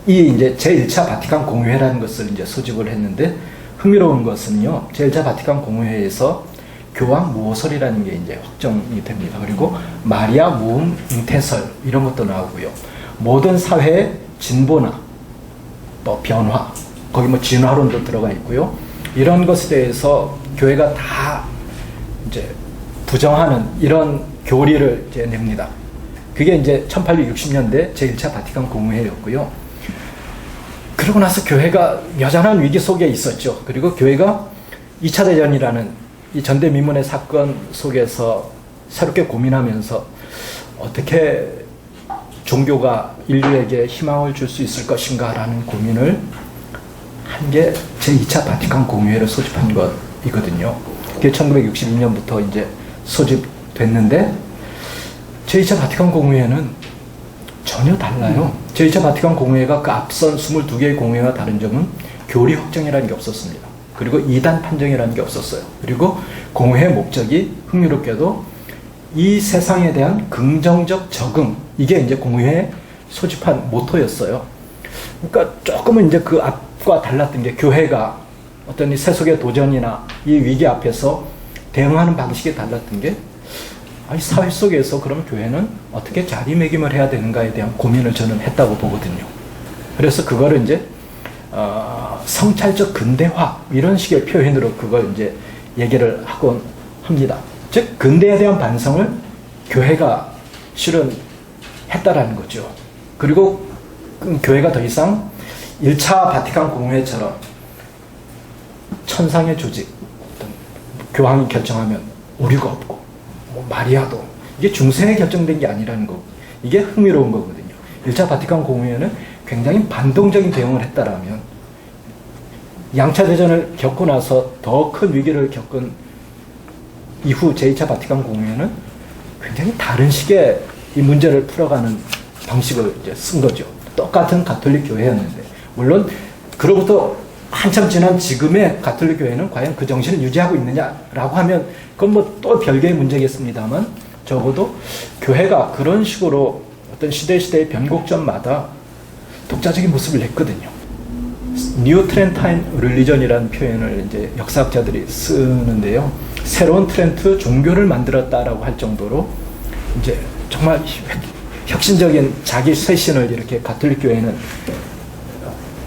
이 이제 제1차 바티칸 공회라는 것을 이제 소집을 했는데 흥미로운 것은요. 제1차 바티칸 공회에서 교황 모설이라는 게 이제 확정이 됩니다. 그리고 마리아 모음 잉태설 이런 것도 나오고요. 모든 사회의 진보나 또 변화, 거기 뭐 진화론도 들어가 있고요. 이런 것에 대해서 교회가 다 이제 부정하는 이런 교리를 이제 냅니다. 그게 이제 1860년대 제1차 바티칸 공회였고요. 그러고 나서 교회가 여전한 위기 속에 있었죠. 그리고 교회가 2차 대전이라는 이 전대미문의 사건 속에서 새롭게 고민하면서 어떻게 종교가 인류에게 희망을 줄 수 있을 것인가라는 고민을 한 게 제2차 바티칸 공회를 소집한 것이거든요. 그게 1962년부터 이제 소집됐는데 제2차 바티칸 공회는 전혀 달라요. 제2차 바티칸 공회가 그 앞선 22개의 공회와 다른 점은 교리 확정이라는 게 없었습니다. 그리고 이단 판정이라는 게 없었어요. 그리고 공회의 목적이 흥미롭게도 이 세상에 대한 긍정적 적응, 이게 이제 공회의 소집한 모토였어요. 그러니까 조금은 이제 그 앞과 달랐던 게 교회가 어떤 이 세속의 도전이나 이 위기 앞에서 대응하는 방식이 달랐던 게 아니 사회 속에서 그럼 교회는 어떻게 자리매김을 해야 되는가에 대한 고민을 저는 했다고 보거든요. 그래서 그거를 이제 성찰적 근대화 이런 식의 표현으로 그걸 이제 얘기를 하곤 합니다. 즉 근대에 대한 반성을 교회가 실은 했다라는 거죠. 그리고 교회가 더 이상 1차 바티칸 공회처럼 천상의 조직, 어떤 교황이 결정하면 오류가 없고 뭐 마리아도 이게 중세에 결정된 게 아니라는 거, 이게 흥미로운 거거든요. 1차 바티칸 공회는 굉장히 반동적인 대응을 했다라면 양차 대전을 겪고 나서 더 큰 위기를 겪은 이후 제2차 바티칸 공회는 굉장히 다른 식의 이 문제를 풀어가는 방식을 이제 쓴 거죠. 똑같은 가톨릭 교회였는데, 물론 그로부터 한참 지난 지금의 가톨릭 교회는 과연 그 정신을 유지하고 있느냐라고 하면 그건 뭐 또 별개의 문제겠습니다만, 적어도 교회가 그런 식으로 어떤 시대의 변곡점마다 독자적인 모습을 냈거든요. 뉴 트렌타인 릴리전이라는 표현을 이제 역사학자들이 쓰는데요. 새로운 트렌트 종교를 만들었다라고 할 정도로 이제 정말 혁신적인 자기 쇄신을 이렇게 가톨릭 교회는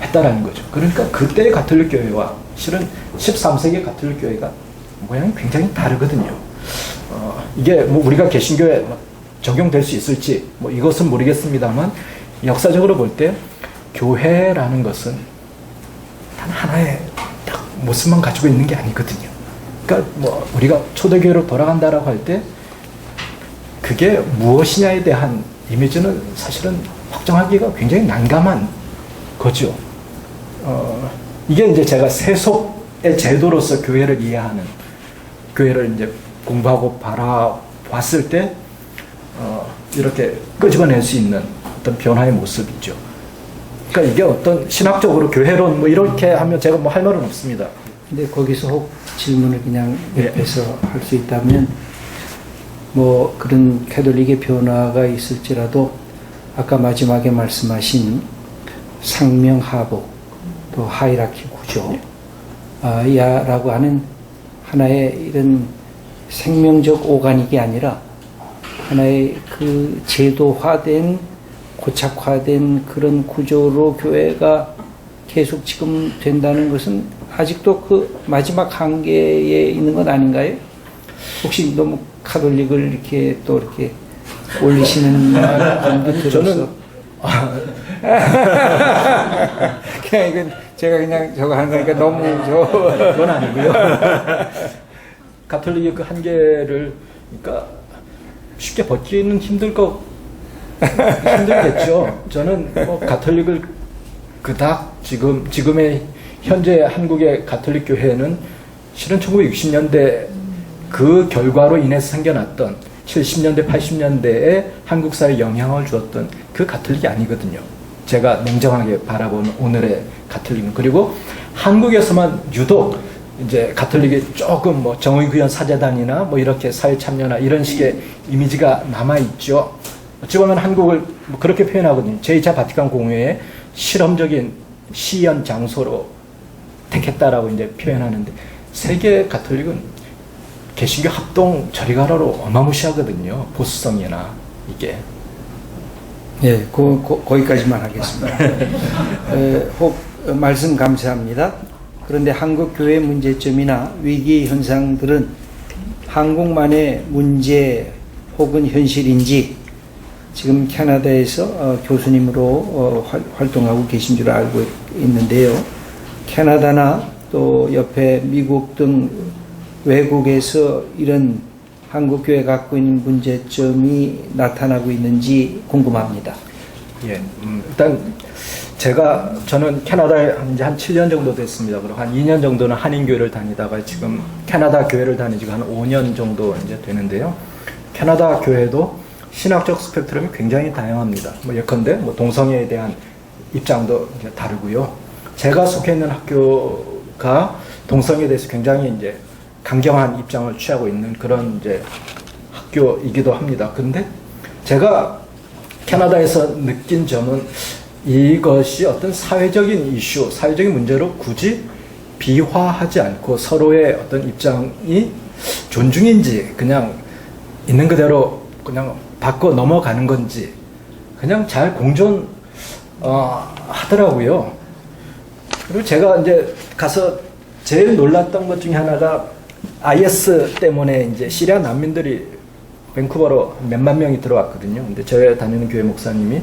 했다라는 거죠. 그러니까 그때의 가톨릭 교회와 실은 13세기 가톨릭 교회가 모양이 굉장히 다르거든요. 이게 뭐 우리가 개신교에 적용될 수 있을지 뭐 이것은 모르겠습니다만, 역사적으로 볼 때 교회라는 것은 단 하나의 딱 모습만 가지고 있는 게 아니거든요. 그러니까 뭐 우리가 초대교회로 돌아간다라고 할 때 그게 무엇이냐에 대한 이미지는 사실은 확정하기가 굉장히 난감한 거죠. 이게 이제 제가 세속의 제도로서 교회를 이해하는, 교회를 이제 공부하고 바라봤을 때 이렇게 끄집어낼 수 있는 어떤 변화의 모습이죠. 그러니까 이게 어떤 신학적으로 교회론 뭐 이렇게 하면 제가 뭐 할 말은 없습니다. 근데 거기서 혹 질문을 그냥 옆에서 할 수 있다면, 뭐 그런 캐톨릭의 변화가 있을지라도 아까 마지막에 말씀하신 상명하복, 또 하이라키 구조, 야라고 하는 하나의 이런 생명적 오가닉이 아니라 하나의 그 제도화된, 고착화된 그런 구조로 교회가 계속 지금 된다는 것은 아직도 그 마지막 한계에 있는 건 아닌가요? 혹시 너무 카톨릭을 이렇게 또 이렇게 올리시는 분도 들어서 저는 그냥 이건 제가 그냥 저거 하는 거니까 너무 그건 아니고요. 가톨릭의 그 한계를 그러니까 쉽게 벗기는 힘들겠죠. 저는 뭐 가톨릭을 그닥 지금의 현재 한국의 가톨릭 교회는 실은 1960년대 그 결과로 인해서 생겨났던 70년대, 80년대에 한국 사회에 영향을 주었던 그 가톨릭이 아니거든요. 제가 냉정하게 바라보는 오늘의 가톨릭은. 그리고 한국에서만 유독 이제 가톨릭이 조금 뭐 정의구현 사제단이나 뭐 이렇게 사회 참여나 이런 식의 이미지가 남아있죠. 어찌 보면 한국을 뭐 그렇게 표현하거든요. 제2차 바티칸 공회의 실험적인 시연 장소로 택했다라고 이제 표현하는데, 세계 가톨릭은 개신교 합동 저리가라로 어마무시하거든요. 보수성이나 이게. 예, 거기까지만 하겠습니다. 혹 말씀 감사합니다. 그런데 한국 교회 문제점이나 위기 현상들은 한국만의 문제 혹은 현실인지, 지금 캐나다에서 교수님으로 활동하고 계신 줄 알고 있는데요. 캐나다나 또 옆에 미국 등 외국에서 이런 한국교회 갖고 있는 문제점이 나타나고 있는지 궁금합니다. 예, 일단 저는 캐나다에 이제 한 7년 정도 됐습니다. 그리고 한 2년 정도는 한인교회를 다니다가 지금 캐나다 교회를 다닌 지가 한 5년 정도 이제 되는데요. 캐나다 교회도 신학적 스펙트럼이 굉장히 다양합니다. 뭐 예컨대 뭐 동성애에 대한 입장도 이제 다르고요. 제가 속해 있는 학교가 동성애에 대해서 굉장히 이제 강경한 입장을 취하고 있는 그런 이제 학교이기도 합니다. 근데 제가 캐나다에서 느낀 점은 이것이 어떤 사회적인 이슈, 사회적인 문제로 굳이 비화하지 않고 서로의 어떤 입장이 존중인지 그냥 있는 그대로 그냥 바꿔 넘어가는 건지 그냥 잘 공존 하더라고요. 그리고 제가 이제 가서 제일 놀랐던 것 중에 하나가 IS 때문에 이제 시리아 난민들이 밴쿠버로 몇만 명이 들어왔거든요. 근데 저희 다니는 교회 목사님이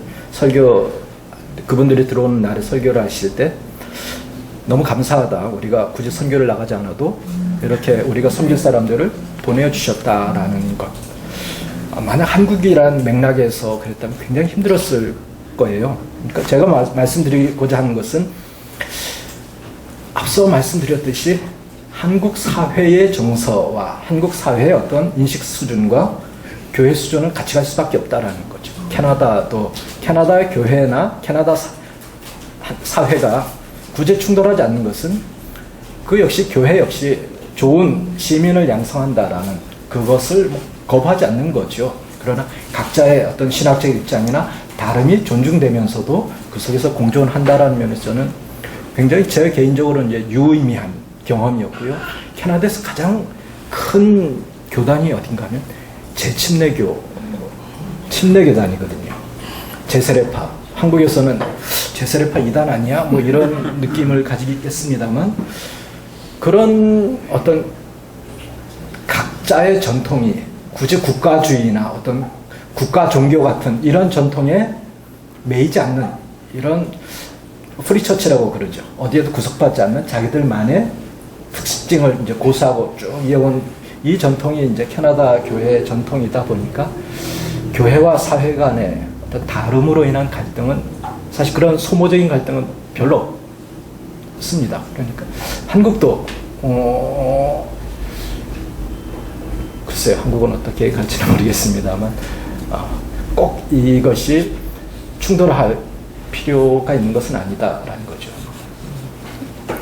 그분들이 들어오는 날에 설교를 하실 때 너무 감사하다. 우리가 굳이 선교를 나가지 않아도 이렇게 우리가 섬길 사람들을 보내주셨다라는 것. 만약 한국이란 맥락에서 그랬다면 굉장히 힘들었을 거예요. 그러니까 제가 말씀드리고자 하는 것은 앞서 말씀드렸듯이 한국 사회의 정서와 한국 사회의 어떤 인식 수준과 교회 수준은 같이 갈 수밖에 없다라는 거죠. 캐나다의 교회나 캐나다 사회가 굳이 충돌하지 않는 것은 그 역시 교회 역시 좋은 시민을 양성한다라는 그것을 거부하지 않는 거죠. 그러나 각자의 어떤 신학적 입장이나 다름이 존중되면서도 그 속에서 공존한다라는 면에서는 굉장히 제 개인적으로 이제 유의미한 경험이었고요. 캐나다에서 가장 큰 교단이 어딘가 하면 침례교단이거든요. 제세례파. 한국에서는 제세례파 이단 아니야? 뭐 이런 느낌을 가지겠습니다만 그런 어떤 각자의 전통이 굳이 국가주의나 어떤 국가 종교 같은 이런 전통에 매이지 않는 이런 프리처치라고 그러죠. 어디에도 구속받지 않는 자기들만의 특징을 이제 고수하고 쭉 이어온 이 전통이 이제 캐나다 교회의 전통이다 보니까 교회와 사회 간의 어떤 다름으로 인한 갈등은 사실 그런 소모적인 갈등은 별로 없습니다. 그러니까 한국도 글쎄요, 한국은 어떻게 갈지는 모르겠습니다만 꼭 이것이 충돌할 필요가 있는 것은 아니다라는 거죠.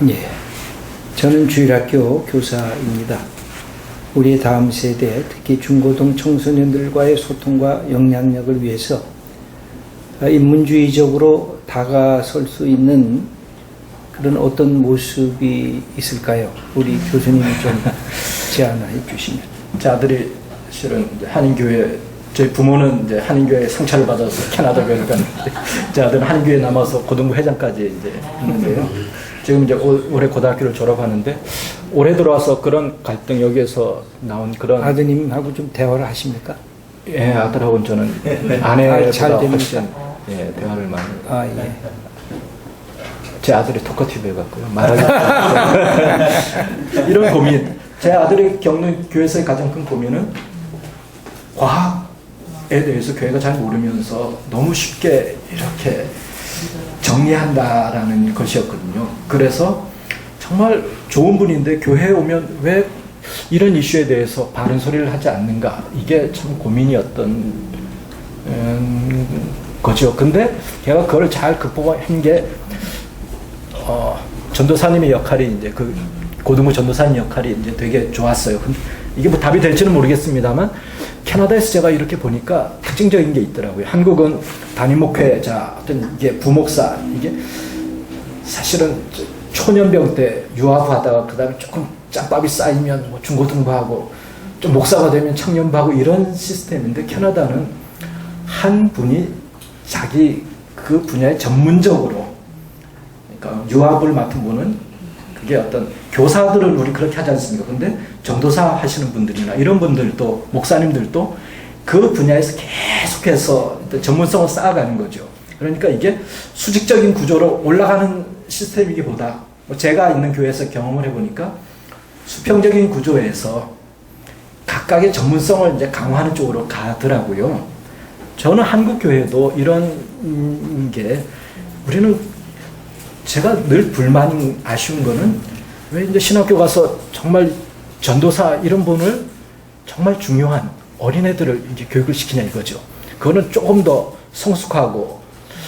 예, 저는 주일학교 교사입니다. 우리의 다음 세대, 특히 중고등 청소년들과의 소통과 영향력을 위해서 인문주의적으로 다가설 수 있는 그런 어떤 모습이 있을까요? 우리 교수님이 좀 제안해 주시면. 제 아들이 실은 이제 한인교회, 저희 부모는 이제 한인교회 상처를 받아서 캐나다 교회를 갔는데 제 아들은 한인교회 남아서 고등부 회장까지 이제 했는데요. 지금 이제 올해 고등학교를 졸업하는데 올해 들어와서 그런 갈등 여기에서 나온 그런 아드님하고 좀 대화를 하십니까? 예, 아들하고는 저는 아내보다 잘 됩니까? 훨씬 예, 대화를 많이. 예. 제 아들이 토커티브에 갔고요. 말하기 이런 고민. 제 아들이 겪는 교회에서의 가장 큰 고민은 과학에 대해서 교회가 잘 모르면서 너무 쉽게 이렇게 정리한다라는 것이었거든요. 그래서 정말 좋은 분인데 교회에 오면 왜 이런 이슈에 대해서 바른 소리를 하지 않는가, 이게 참 고민이었던 거죠. 근데 걔가 그걸 잘 극복한 게 전도사님의 역할이 이제 그 고등부 전도사님 역할이 이제 되게 좋았어요. 이게 뭐 답이 될지는 모르겠습니다만 캐나다에서 제가 이렇게 보니까 특징적인 게 있더라고요. 한국은 담임 목회자, 어떤 이게 부목사, 이게 사실은 초년병 때 유아부하다가 그 다음에 조금 짬밥이 쌓이면 뭐 중고등부하고 좀 목사가 되면 청년부하고 이런 시스템인데 캐나다는 한 분이 자기 그 분야에 전문적으로, 그러니까 유아부를 맡은 분은 그게 어떤 교사들을 우리 그렇게 하지 않습니까? 근데 전도사 하시는 분들이나 이런 분들도 목사님들도 그 분야에서 계속해서 전문성을 쌓아가는 거죠. 그러니까 이게 수직적인 구조로 올라가는 시스템이기보다 제가 있는 교회에서 경험을 해보니까 수평적인 구조에서 각각의 전문성을 이제 강화하는 쪽으로 가더라고요. 저는 한국 교회도 이런 게 우리는 제가 늘 불만이 아쉬운 거는 왜 이제 신학교 가서 정말 전도사 이런 분을 정말 중요한 어린애들을 이제 교육을 시키냐 이거죠. 그거는 조금 더 성숙하고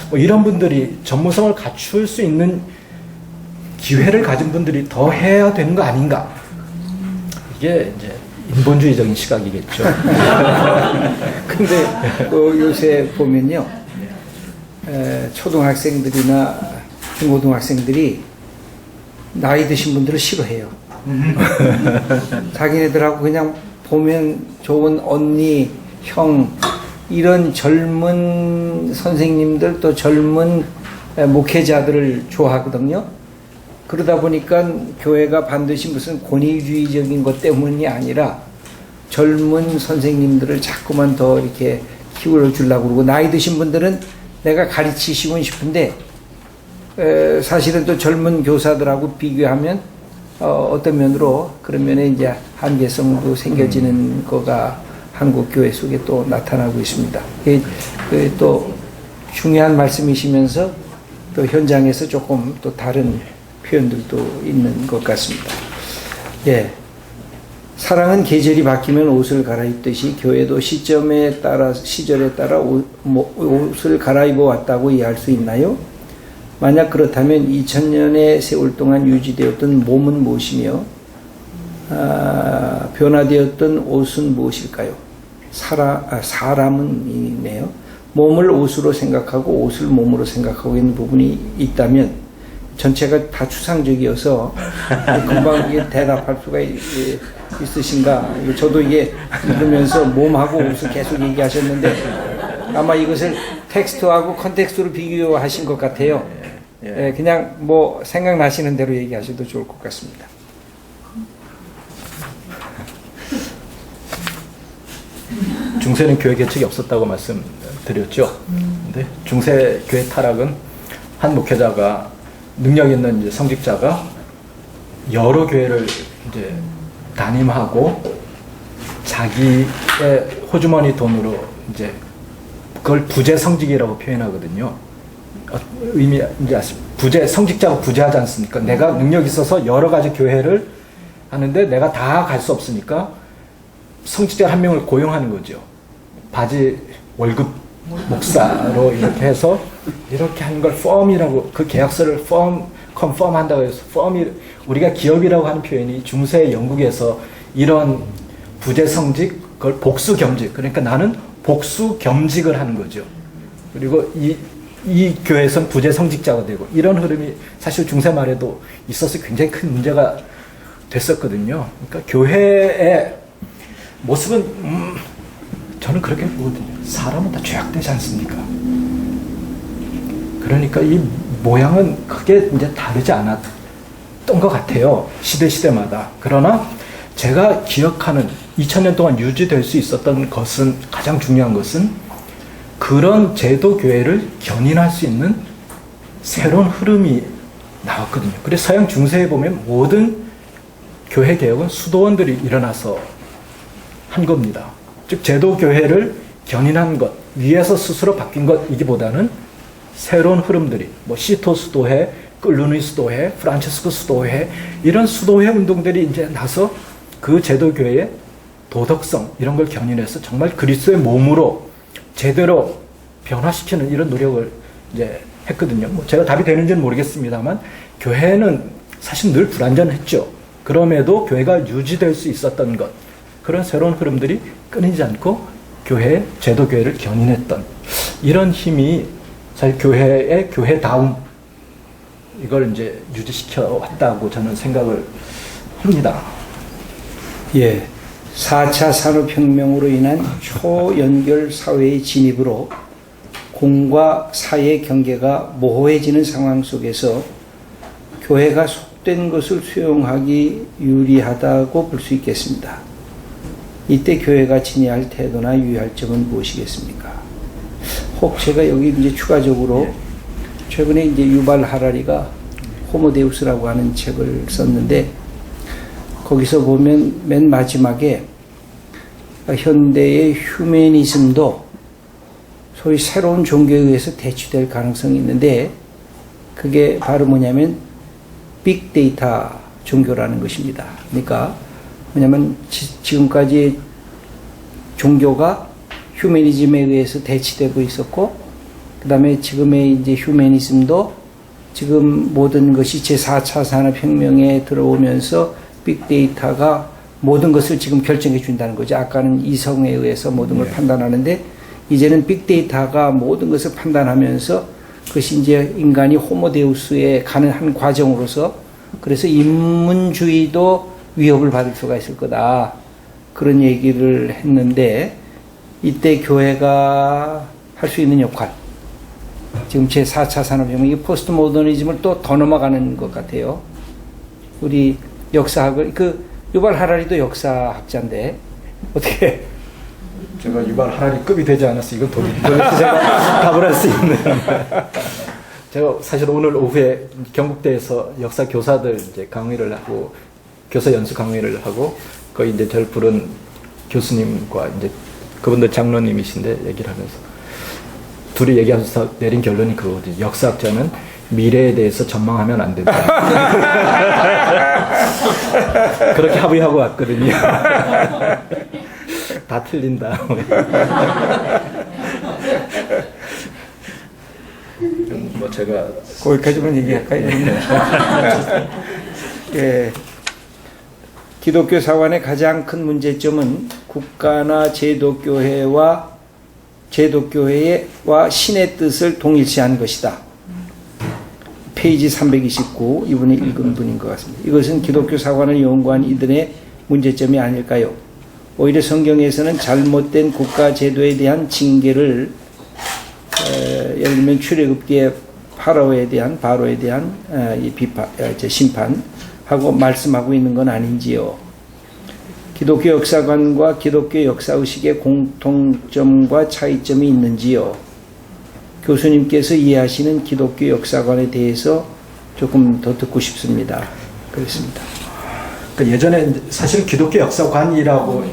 뭐 이런 분들이 전문성을 갖출 수 있는 기회를 가진 분들이 더 해야 되는 거 아닌가. 이게 이제 인본주의적인 시각이겠죠. 근데 요새 보면요, 초등학생들이나 중고등학생들이 나이 드신 분들을 싫어해요. 자기네들하고 그냥 보면 좋은 언니, 형, 이런 젊은 선생님들 또 젊은 목회자들을 좋아하거든요. 그러다 보니까 교회가 반드시 무슨 권위주의적인 것 때문이 아니라 젊은 선생님들을 자꾸만 더 이렇게 키워주려고 그러고, 나이 드신 분들은 내가 가르치시고 싶은데 사실은 또 젊은 교사들하고 비교하면 어떤 면으로 그런 면에 이제 한계성도 생겨지는 거가 한국 교회 속에 또 나타나고 있습니다. 또 중요한 말씀이시면서 또 현장에서 조금 또 다른 표현들도 있는 것 같습니다. 예. 사랑은 계절이 바뀌면 옷을 갈아입듯이 교회도 시절에 따라 옷을 갈아입어 왔다고 이해할 수 있나요? 만약 그렇다면 2000년의 세월 동안 유지되었던 몸은 무엇이며 변화되었던 옷은 무엇일까요? 사람은 있네요. 몸을 옷으로 생각하고 옷을 몸으로 생각하고 있는 부분이 있다면 전체가 다 추상적이어서 금방 이게 대답할 수가 있으신가? 저도 이게 읽으면서 몸하고 옷을 계속 얘기하셨는데 아마 이것을 텍스트하고 컨텍스트로 비교하신 것 같아요. 그냥 뭐 생각나시는 대로 얘기하셔도 좋을 것 같습니다. 중세는 교회 개척이 없었다고 말씀드렸죠. 근데 중세 교회 타락은 한 목회자가 능력 있는 이제 성직자가 여러 교회를 이제 담임하고 자기의 호주머니 돈으로 이제 그걸 부재 성직이라고 표현하거든요. 의미 이제 부재 성직자가 부재하지 않습니까? 내가 능력 있어서 여러 가지 교회를 하는데 내가 다 갈 수 없으니까 성직자 한 명을 고용하는 거죠. 바지 월급 목사로 이렇게 해서 이렇게 하는 걸 펌이라고, 그 계약서를 컨펌 한다고 해서 펌이, 우리가 기업이라고 하는 표현이 중세 영국에서 이런 부재 성직, 그걸 복수 겸직, 그러니까 나는 복수 겸직을 하는 거죠. 그리고 이 교회에서는 부재 성직자가 되고, 이런 흐름이 사실 중세 말에도 있어서 굉장히 큰 문제가 됐었거든요. 그러니까 교회의 모습은 저는 그렇게 보거든요. 사람은 다 죄악되지 않습니까? 그러니까 이 모양은 크게 이제 다르지 않았던 것 같아요. 시대마다. 그러나 제가 기억하는 2000년 동안 유지될 수 있었던 것은, 가장 중요한 것은 그런 제도 교회를 견인할 수 있는 새로운 흐름이 나왔거든요. 그래서 서양 중세에 보면 모든 교회 개혁은 수도원들이 일어나서 한 겁니다. 즉 제도 교회를 견인한 것, 위에서 스스로 바뀐 것이기보다는 새로운 흐름들이, 뭐 시토 수도회, 끌루니 수도회, 프란체스코 수도회, 이런 수도회 운동들이 이제 나서 그 제도 교회의 도덕성 이런 걸 견인해서 정말 그리스도의 몸으로 제대로 변화시키는 이런 노력을 이제 했거든요. 뭐 제가 답이 되는지는 모르겠습니다만 교회는 사실 늘 불완전했죠. 그럼에도 교회가 유지될 수 있었던 것, 그런 새로운 흐름들이 끊이지 않고 교회, 제도 교회를 견인했던 이런 힘이 사실 교회의 교회다움, 이걸 이제 유지시켜 왔다고 저는 생각을 합니다. 예. 4차 산업혁명으로 인한 초연결 사회의 진입으로 공과 사의 경계가 모호해지는 상황 속에서 교회가 속된 것을 수용하기 유리하다고 볼 수 있겠습니다. 이때 교회가 지녀야 할 태도나 유의할 점은 무엇이겠습니까? 혹 제가 여기 이제 추가적으로 최근에 이제 유발 하라리가 호모데우스라고 하는 책을 썼는데, 거기서 보면 맨 마지막에 현대의 휴머니즘도 소위 새로운 종교에 의해서 대치될 가능성이 있는데, 그게 바로 뭐냐면 빅데이터 종교라는 것입니다. 그러니까 뭐냐면 지금까지 종교가 휴머니즘에 의해서 대치되고 있었고, 그 다음에 지금의 이제 휴머니즘도 지금 모든 것이 제4차 산업혁명에 들어오면서 빅데이터가 모든 것을 지금 결정해 준다는 거죠. 아까는 이성에 의해서 모든 걸 네. 판단하는데 이제는 빅데이터가 모든 것을 판단하면서 그것이 이제 인간이 호모데우스에 가는 한 과정으로서 그래서 인문주의도 위협을 받을 수가 있을 거다. 그런 얘기를 했는데 이때 교회가 할 수 있는 역할 지금 제4차 산업혁명 이 포스트 모더니즘을 또 더 넘어가는 것 같아요. 우리 역사학을 유발 하라리도 역사학자인데 어떻게 제가 유발 하라리급이 되지 않아서 이건 도대체 제가 답을 할 수 있는. 제가 사실 오늘 오후에 경북대에서 역사 교사들 이제 강의를 하고 교사 연수 강의를 하고 거기 이제 저를 부른 교수님과 이제 그분들 장로님이신데 얘기를 하면서 둘이 얘기하면서 내린 결론이 그거거든요. 역사학자는 미래에 대해서 전망하면 안 된다. 그렇게 합의하고 왔거든요. 다 틀린다. 뭐 제가 거기까지만 얘기할까요? 예. 기독교 사관의 가장 큰 문제점은 국가나 제도교회와 신의 뜻을 동일시한 것이다. 페이지 329 이분이 읽은 분인 것 같습니다. 이것은 기독교 사관을 연구한 이들의 문제점이 아닐까요? 오히려 성경에서는 잘못된 국가 제도에 대한 징계를 예를 들면 출애굽기의 바로에 대한 이 심판하고 말씀하고 있는 건 아닌지요. 기독교 역사관과 기독교 역사의식의 공통점과 차이점이 있는지요. 교수님께서 이해하시는 기독교 역사관에 대해서 조금 더 듣고 싶습니다. 그렇습니다. 예전에 사실 기독교 역사관이라고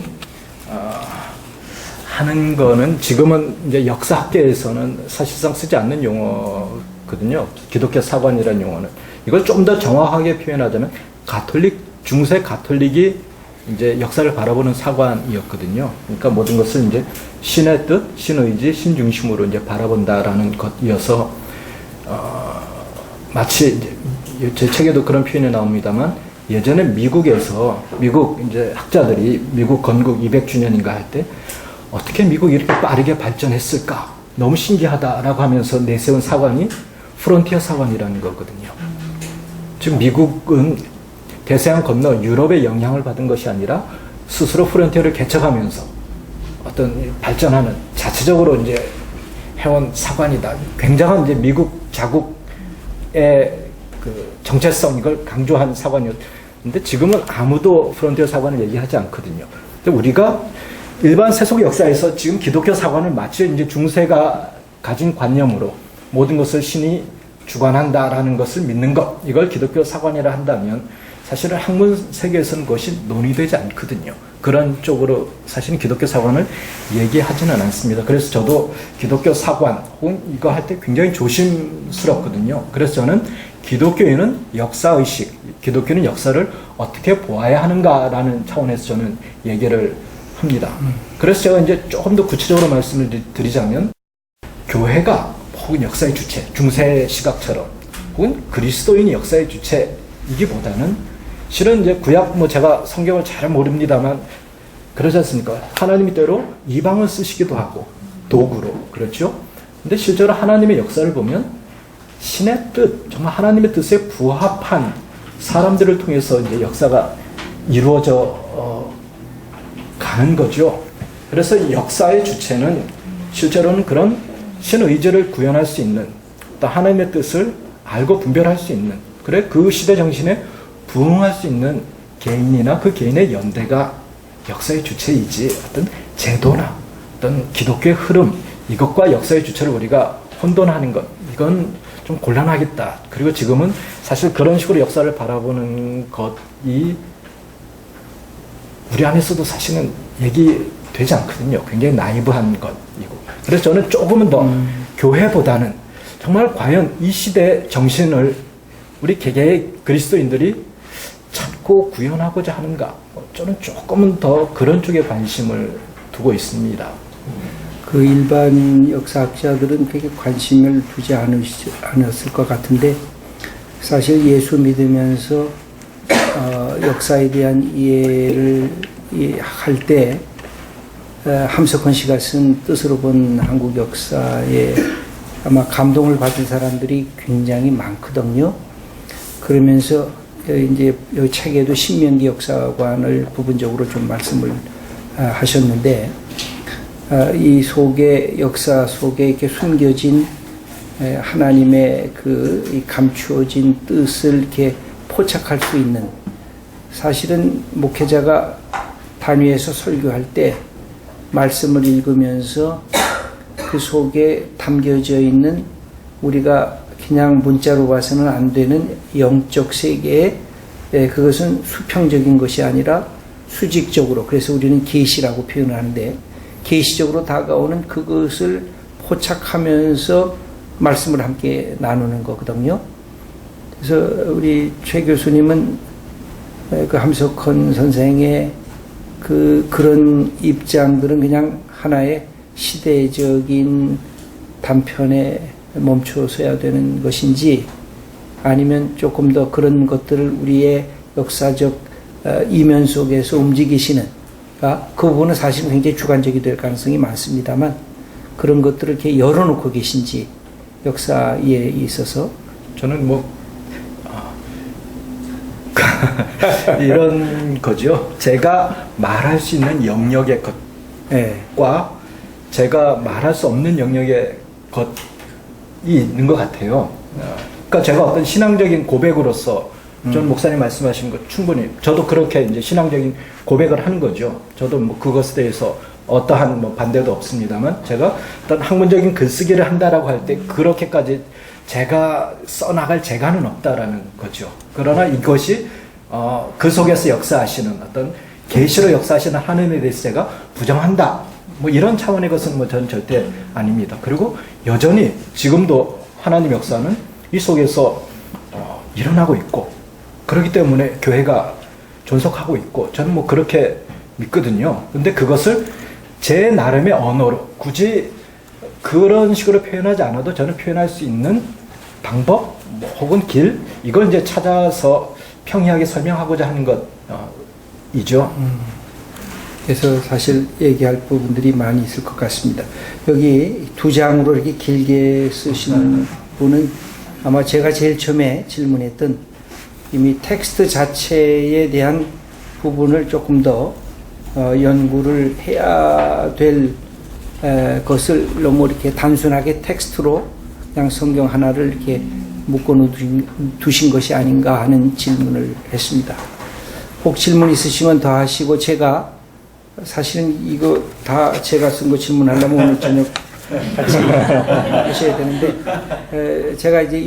하는 거는 지금은 이제 역사학계에서는 사실상 쓰지 않는 용어거든요. 기독교 사관이라는 용어는 이걸 좀 더 정확하게 표현하자면 중세 가톨릭이 이제 역사를 바라보는 사관이었거든요. 그러니까 모든 것을 이제 신의 뜻, 신의지, 신중심으로 이제 바라본다라는 것이어서 마치 이제 제 책에도 그런 표현이 나옵니다만 예전에 미국 이제 학자들이 미국 건국 200주년인가 할 때 어떻게 미국이 이렇게 빠르게 발전했을까? 너무 신기하다라고 하면서 내세운 사관이 프론티어 사관이라는 거거든요. 지금 미국은 대서양 건너 유럽의 영향을 받은 것이 아니라 스스로 프론티어를 개척하면서 어떤 발전하는 자체적으로 이제 해온 사관이다. 굉장한 이제 미국 자국의 그 정체성 이걸 강조한 사관이었는데 지금은 아무도 프론티어 사관을 얘기하지 않거든요. 근데 우리가 일반 세속 역사에서 지금 기독교 사관을 마치 이제 중세가 가진 관념으로 모든 것을 신이 주관한다라는 것을 믿는 것, 이걸 기독교 사관이라 한다면 사실은 학문 세계에서는 그것이 논의되지 않거든요. 그런 쪽으로 사실은 기독교 사관을 얘기하지는 않습니다. 그래서 저도 기독교 사관 혹은 이거 할 때 굉장히 조심스럽거든요. 그래서 저는 기독교인은 역사의식, 기독교는 역사를 어떻게 보아야 하는가라는 차원에서 저는 얘기를 합니다. 그래서 제가 이제 조금 더 구체적으로 말씀을 드리자면 교회가 혹은 역사의 주체, 중세 시각처럼 혹은 그리스도인이 역사의 주체이기보다는 실은 이제 구약 제가 성경을 잘 모릅니다만 그러지 않습니까? 하나님이 때로 이방을 쓰시기도 하고 도구로 그렇죠? 근데 실제로 하나님의 역사를 보면 신의 뜻, 정말 하나님의 뜻에 부합한 사람들을 통해서 이제 역사가 이루어져 가는 거죠. 그래서 역사의 주체는 실제로는 그런 신의지를 구현할 수 있는 또 하나님의 뜻을 알고 분별할 수 있는 그래 그 시대 정신에 부응할 수 있는 개인이나 그 개인의 연대가 역사의 주체이지 어떤 제도나 어떤 기독교의 흐름 이것과 역사의 주체를 우리가 혼돈하는 것 이건 좀 곤란하겠다. 그리고 지금은 사실 그런 식으로 역사를 바라보는 것이 우리 안에서도 사실은 얘기되지 않거든요. 굉장히 나이브한 것이고. 그래서 저는 조금은 더 교회보다는 정말 과연 이 시대의 정신을 우리 개개의 그리스도인들이 찾고 구현하고자 하는가. 저는 조금은 더 그런 쪽에 관심을 두고 있습니다. 그 일반 역사학자들은 그렇게 관심을 두지 않았을 것 같은데 사실 예수 믿으면서 역사에 대한 이해를 할 때 함석헌 씨가 쓴 뜻으로 본 한국 역사에 아마 감동을 받은 사람들이 굉장히 많거든요. 그러면서 이제 이 책에도 신명기 역사관을 부분적으로 좀 말씀을 하셨는데, 이 속에 역사 속에 이렇게 숨겨진 하나님의 이 감추어진 뜻을 이렇게 포착할 수 있는, 사실은 목회자가 단위에서 설교할 때 말씀을 읽으면서 그 속에 담겨져 있는 우리가 그냥 문자로 봐서는 안 되는 영적 세계에, 그것은 수평적인 것이 아니라 수직적으로, 그래서 우리는 계시라고 표현을 하는데 계시적으로 다가오는 그것을 포착하면서 말씀을 함께 나누는 거거든요. 그래서 우리 최 교수님은 그 함석헌 선생의 그런 입장들은 그냥 하나의 시대적인 단편에 멈춰서야 되는 것인지, 아니면 조금 더 그런 것들을 우리의 역사적 이면 속에서 움직이시는, 그 부분은 사실 굉장히 주관적이 될 가능성이 많습니다만, 그런 것들을 이렇게 열어놓고 계신지, 역사에 있어서. 저는 이런 거죠. 제가 말할 수 있는 영역의 것과 제가 말할 수 없는 영역의 것이 있는 것 같아요. 그러니까 제가 어떤 신앙적인 고백으로서, 전 목사님 말씀하신 것 충분히, 저도 그렇게 이제 신앙적인 고백을 하는 거죠. 저도 그것에 대해서 어떠한 반대도 없습니다만, 제가 어떤 학문적인 글쓰기를 한다라고 할 때 그렇게까지 제가 써나갈 재간은 없다라는 거죠. 그러나 이것이 그 속에서 역사하시는 어떤 계시로 역사하시는 하나님에 대해서 제가 부정한다, 이런 차원의 것은 저는 절대 아닙니다. 그리고 여전히 지금도 하나님 역사는 이 속에서 일어나고 있고, 그렇기 때문에 교회가 존속하고 있고, 저는 그렇게 믿거든요. 근데 그것을 제 나름의 언어로, 굳이 그런 식으로 표현하지 않아도 저는 표현할 수 있는 방법, 혹은 길, 이걸 이제 찾아서 평이하게 설명하고자 하는 것이죠. 그래서 사실 얘기할 부분들이 많이 있을 것 같습니다. 여기 2장으로 이렇게 길게 쓰시는 분은 아마 제가 제일 처음에 질문했던 이미 텍스트 자체에 대한 부분을 조금 더 연구를 해야 될 것을 너무 이렇게 단순하게 텍스트로 그냥 성경 하나를 이렇게 묶어 두신 것이 아닌가 하는 질문을 했습니다. 혹 질문 있으시면 더 하시고, 제가 사실은 이거 다 제가 쓴 거 질문하려면 오늘 저녁 같이 하셔야 되는데, 제가 이제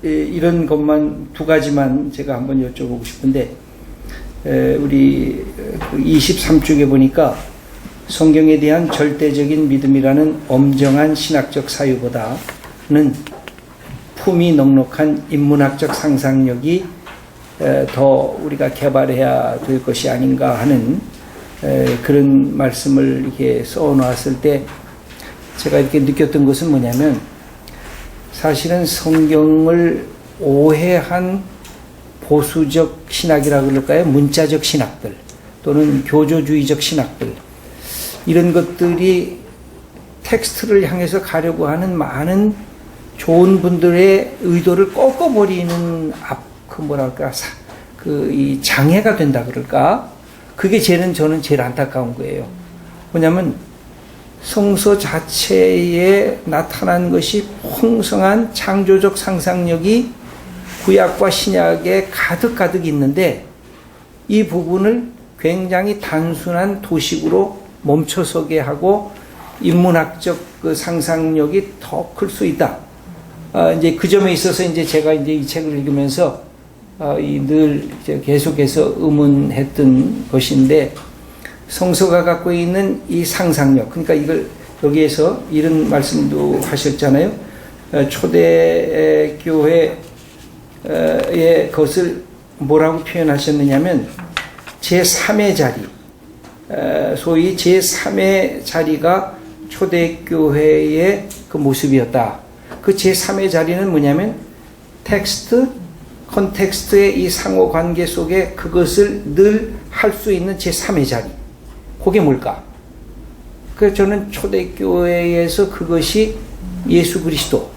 이런 것만 2가지만 제가 한번 여쭤보고 싶은데, 우리 23쪽에 보니까 성경에 대한 절대적인 믿음이라는 엄정한 신학적 사유보다는 품이 넉넉한 인문학적 상상력이 더 우리가 개발해야 될 것이 아닌가 하는 그런 말씀을 이렇게 써놓았을 때, 제가 이렇게 느꼈던 것은 뭐냐면, 사실은 성경을 오해한 보수적 신학이라 그럴까요? 문자적 신학들 또는 교조주의적 신학들, 이런 것들이 텍스트를 향해서 가려고 하는 많은 좋은 분들의 의도를 꺾어버리는 이 장애가 된다 그럴까? 그게 저는 제일 안타까운 거예요. 뭐냐면 성서 자체에 나타난 것이 풍성한 창조적 상상력이 구약과 신약에 가득 있는데, 이 부분을 굉장히 단순한 도식으로 멈춰서게 하고 인문학적 그 상상력이 더 클 수 있다. 이제 그 점에 있어서 이제 제가 이제 이 책을 읽으면서 늘 계속해서 의문했던 것인데, 성서가 갖고 있는 이 상상력, 그러니까 이걸 여기에서 이런 말씀도 하셨잖아요. 초대 교회의 것을 뭐라고 표현하셨느냐면 제3의 자리, 소위 제3의 자리가 초대교회의 그 모습이었다. 그 제3의 자리는 뭐냐면 텍스트, 컨텍스트의 이 상호 관계 속에 그것을 늘 할 수 있는 제3의 자리. 그게 뭘까? 그래서 저는 초대교회에서 그것이 예수 그리스도,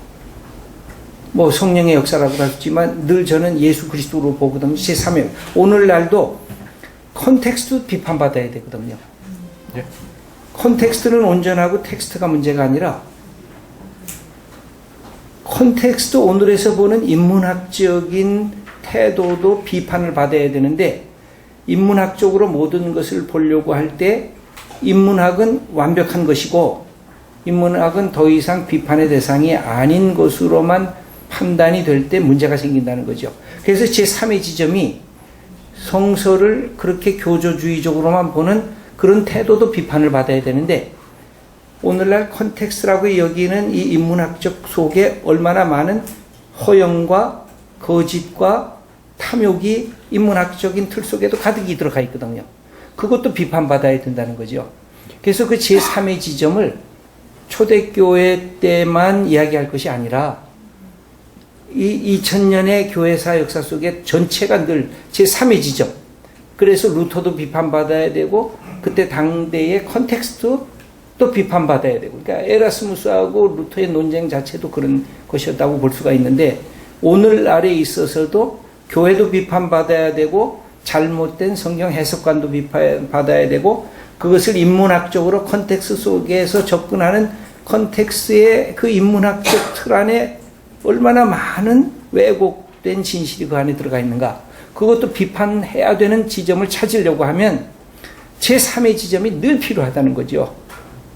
뭐 성령의 역사라고 하지만 늘 저는 예수 그리스도로 보거든요. 제3의. 오늘날도 컨텍스트 비판받아야 되거든요. 예. 컨텍스트는 온전하고 텍스트가 문제가 아니라 컨텍스트 오늘에서 보는 인문학적인 태도도 비판을 받아야 되는데 인문학적으로 모든 것을 보려고 할 때 인문학은 완벽한 것이고 인문학은 더 이상 비판의 대상이 아닌 것으로만 판단이 될 때 문제가 생긴다는 거죠. 그래서 제3의 지점이 성서를 그렇게 교조주의적으로만 보는 그런 태도도 비판을 받아야 되는데 오늘날 컨텍스트라고 여기는 이 인문학적 속에 얼마나 많은 허영과 거짓과 탐욕이 인문학적인 틀 속에도 가득히 들어가 있거든요. 그것도 비판받아야 된다는 거죠. 그래서 그 제3의 지점을 초대교회 때만 이야기할 것이 아니라 이 2000년의 교회사 역사 속에 전체가 늘 제3의 지점. 그래서 루터도 비판받아야 되고 그때 당대의 컨텍스트도 비판받아야 되고 그러니까 에라스무스하고 루터의 논쟁 자체도 그런 것이었다고 볼 수가 있는데 오늘날에 있어서도 교회도 비판받아야 되고 잘못된 성경 해석관도 비판받아야 되고 그것을 인문학적으로 컨텍스트 속에서 접근하는 컨텍스트의 그 인문학적 틀 안에 얼마나 많은 왜곡된 진실이 그 안에 들어가 있는가 그것도 비판해야 되는 지점을 찾으려고 하면 제3의 지점이 늘 필요하다는 거죠.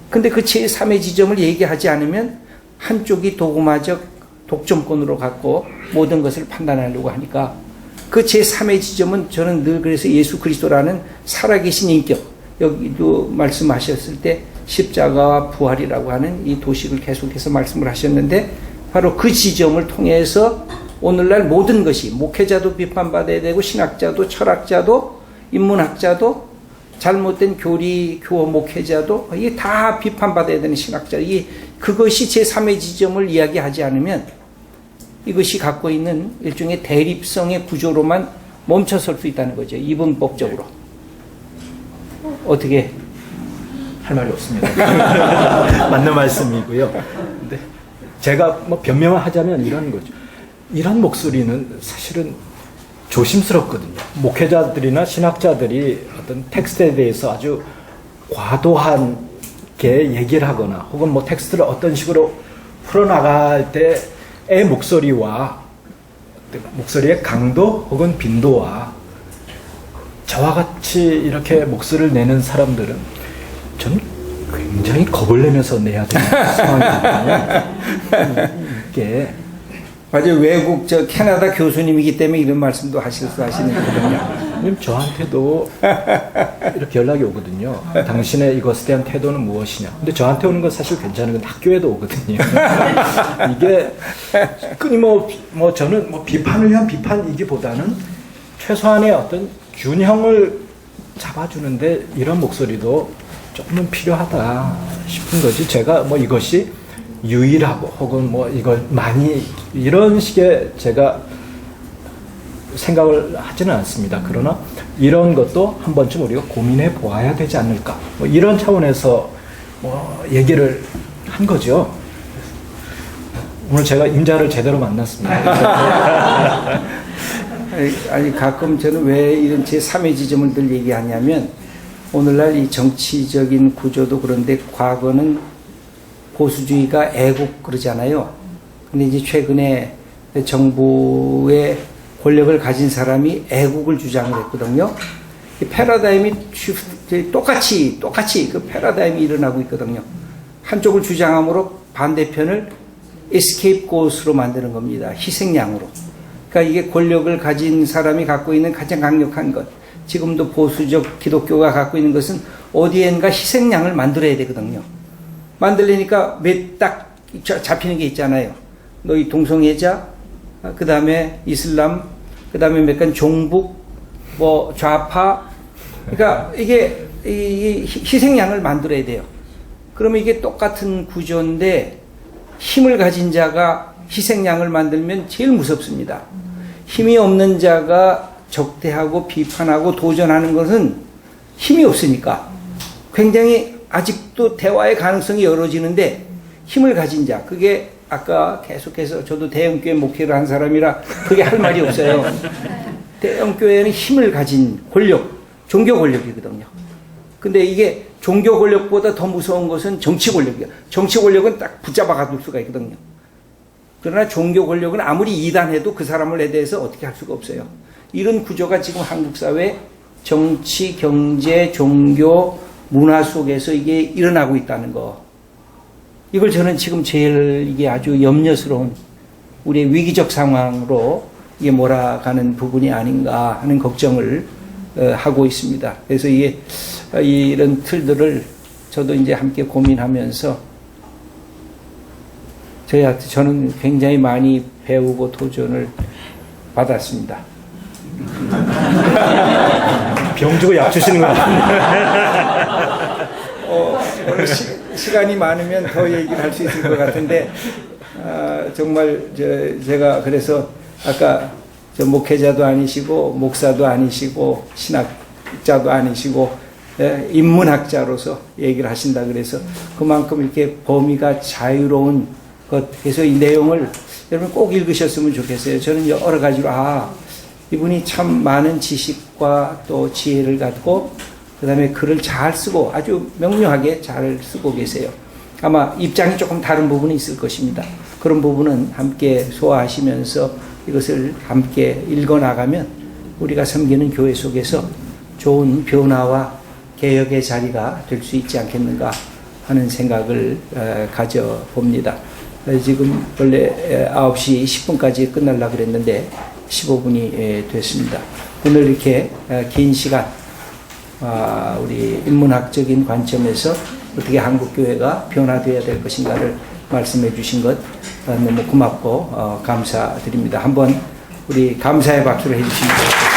근데 그 제3의 지점을 얘기하지 않으면 한쪽이 도구마적 독점권으로 갖고 모든 것을 판단하려고 하니까 그 제3의 지점은 저는 늘 그래서 예수 그리스도라는 살아계신 인격 여기도 말씀하셨을 때 십자가와 부활이라고 하는 이 도식을 계속해서 말씀을 하셨는데 바로 그 지점을 통해서 오늘날 모든 것이 목회자도 비판받아야 되고 신학자도 철학자도 인문학자도 잘못된 교리 교호 목회자도 이게 다 비판받아야 되는 신학자 그것이 제3의 지점을 이야기하지 않으면 이것이 갖고 있는 일종의 대립성의 구조로만 멈춰설 수 있다는 거죠. 이분법적으로. 어떻게? 할 말이 없습니다. 맞는 말씀이고요. 근데 제가 뭐 변명하자면 이런 거죠. 이런 목소리는 사실은 조심스럽거든요. 목회자들이나 신학자들이 어떤 텍스트에 대해서 아주 과도한 게 얘기를 하거나 혹은 뭐 텍스트를 어떤 식으로 풀어나갈 때의 목소리와 목소리의 강도 혹은 빈도와 저와 같이 이렇게 목소리를 내는 사람들은 저는 굉장히 겁을 내면서 내야 되는 상황이거든요. 이게 맞아요. 외국 캐나다 교수님이기 때문에 이런 말씀도 하실 수 하시는 거거든요. 저한테도 이렇게 연락이 오거든요. 당신의 이것에 대한 태도는 무엇이냐. 근데 저한테 오는 건 사실 괜찮은 건 학교에도 오거든요. 이게 끊임없이 저는 비판을 위한 비판이기보다는 최소한의 어떤 균형을 잡아주는데 이런 목소리도 조금은 필요하다 싶은 거지. 제가 이것이 유일하고 혹은 이걸 많이 이런 식의 제가 생각을 하지는 않습니다. 그러나 이런 것도 한 번쯤 우리가 고민해 보아야 되지 않을까. 이런 차원에서 얘기를 한 거죠. 오늘 제가 임자를 제대로 만났습니다. 아니 가끔 저는 왜 이런 제3의 지점을 늘 얘기하냐면 오늘날 이 정치적인 구조도 그런데 과거는 보수주의가 애국 그러잖아요. 근데 이제 최근에 정부의 권력을 가진 사람이 애국을 주장을 했거든요. 이 패러다임이 똑같이 그 패러다임이 일어나고 있거든요. 한쪽을 주장함으로 반대편을 escapegoat으로 만드는 겁니다. 희생양으로. 그러니까 이게 권력을 가진 사람이 갖고 있는 가장 강력한 것. 지금도 보수적 기독교가 갖고 있는 것은 어디엔가 희생양을 만들어야 되거든요. 만들려니까 딱 잡히는 게 있잖아요. 너희 동성애자, 그 다음에 이슬람, 그 다음에 몇간 종북, 좌파. 그러니까 이게 희생양을 만들어야 돼요. 그러면 이게 똑같은 구조인데 힘을 가진 자가 희생양을 만들면 제일 무섭습니다. 힘이 없는 자가 적대하고 비판하고 도전하는 것은 힘이 없으니까 굉장히 아직도 대화의 가능성이 열어지는데 힘을 가진 자, 그게 아까 계속해서 저도 대형교회 목회를 한 사람이라 그게 할 말이 없어요. 대형교회는 힘을 가진 권력, 종교 권력이거든요. 근데 이게 종교 권력보다 더 무서운 것은 정치 권력이에요. 정치 권력은 딱 붙잡아 가둘 수가 있거든요. 그러나 종교 권력은 아무리 이단해도 그 사람을 대해서 어떻게 할 수가 없어요. 이런 구조가 지금 한국 사회 정치, 경제, 종교, 문화 속에서 이게 일어나고 있다는 거. 이걸 저는 지금 제일 이게 아주 염려스러운 우리의 위기적 상황으로 이게 몰아가는 부분이 아닌가 하는 걱정을 하고 있습니다. 그래서 이게 이런 틀들을 저도 이제 함께 고민하면서 저는 굉장히 많이 배우고 도전을 받았습니다. 병 주고 약 주시는 것 같은데. 오늘 시간이 많으면 더 얘기를 할 수 있을 것 같은데, 정말 제가 그래서 아까 저 목회자도 아니시고 목사도 아니시고 신학자도 아니시고 인문학자로서 얘기를 하신다 그래서 그만큼 이렇게 범위가 자유로운 것, 그래서 이 내용을 여러분 꼭 읽으셨으면 좋겠어요. 저는 여러 가지로 이분이 참 많은 지식과 또 지혜를 갖고 그 다음에 글을 잘 쓰고 아주 명료하게 잘 쓰고 계세요. 아마 입장이 조금 다른 부분이 있을 것입니다. 그런 부분은 함께 소화하시면서 이것을 함께 읽어나가면 우리가 섬기는 교회 속에서 좋은 변화와 개혁의 자리가 될 수 있지 않겠는가 하는 생각을 가져봅니다. 지금 원래 9시 10분까지 끝나려고 그랬는데 15분이 됐습니다. 오늘 이렇게 긴 시간 우리 인문학적인 관점에서 어떻게 한국교회가 변화되어야 될 것인가를 말씀해 주신 것 너무 고맙고 감사드립니다. 한번 우리 감사의 박수를 해 주시면 좋겠습니다.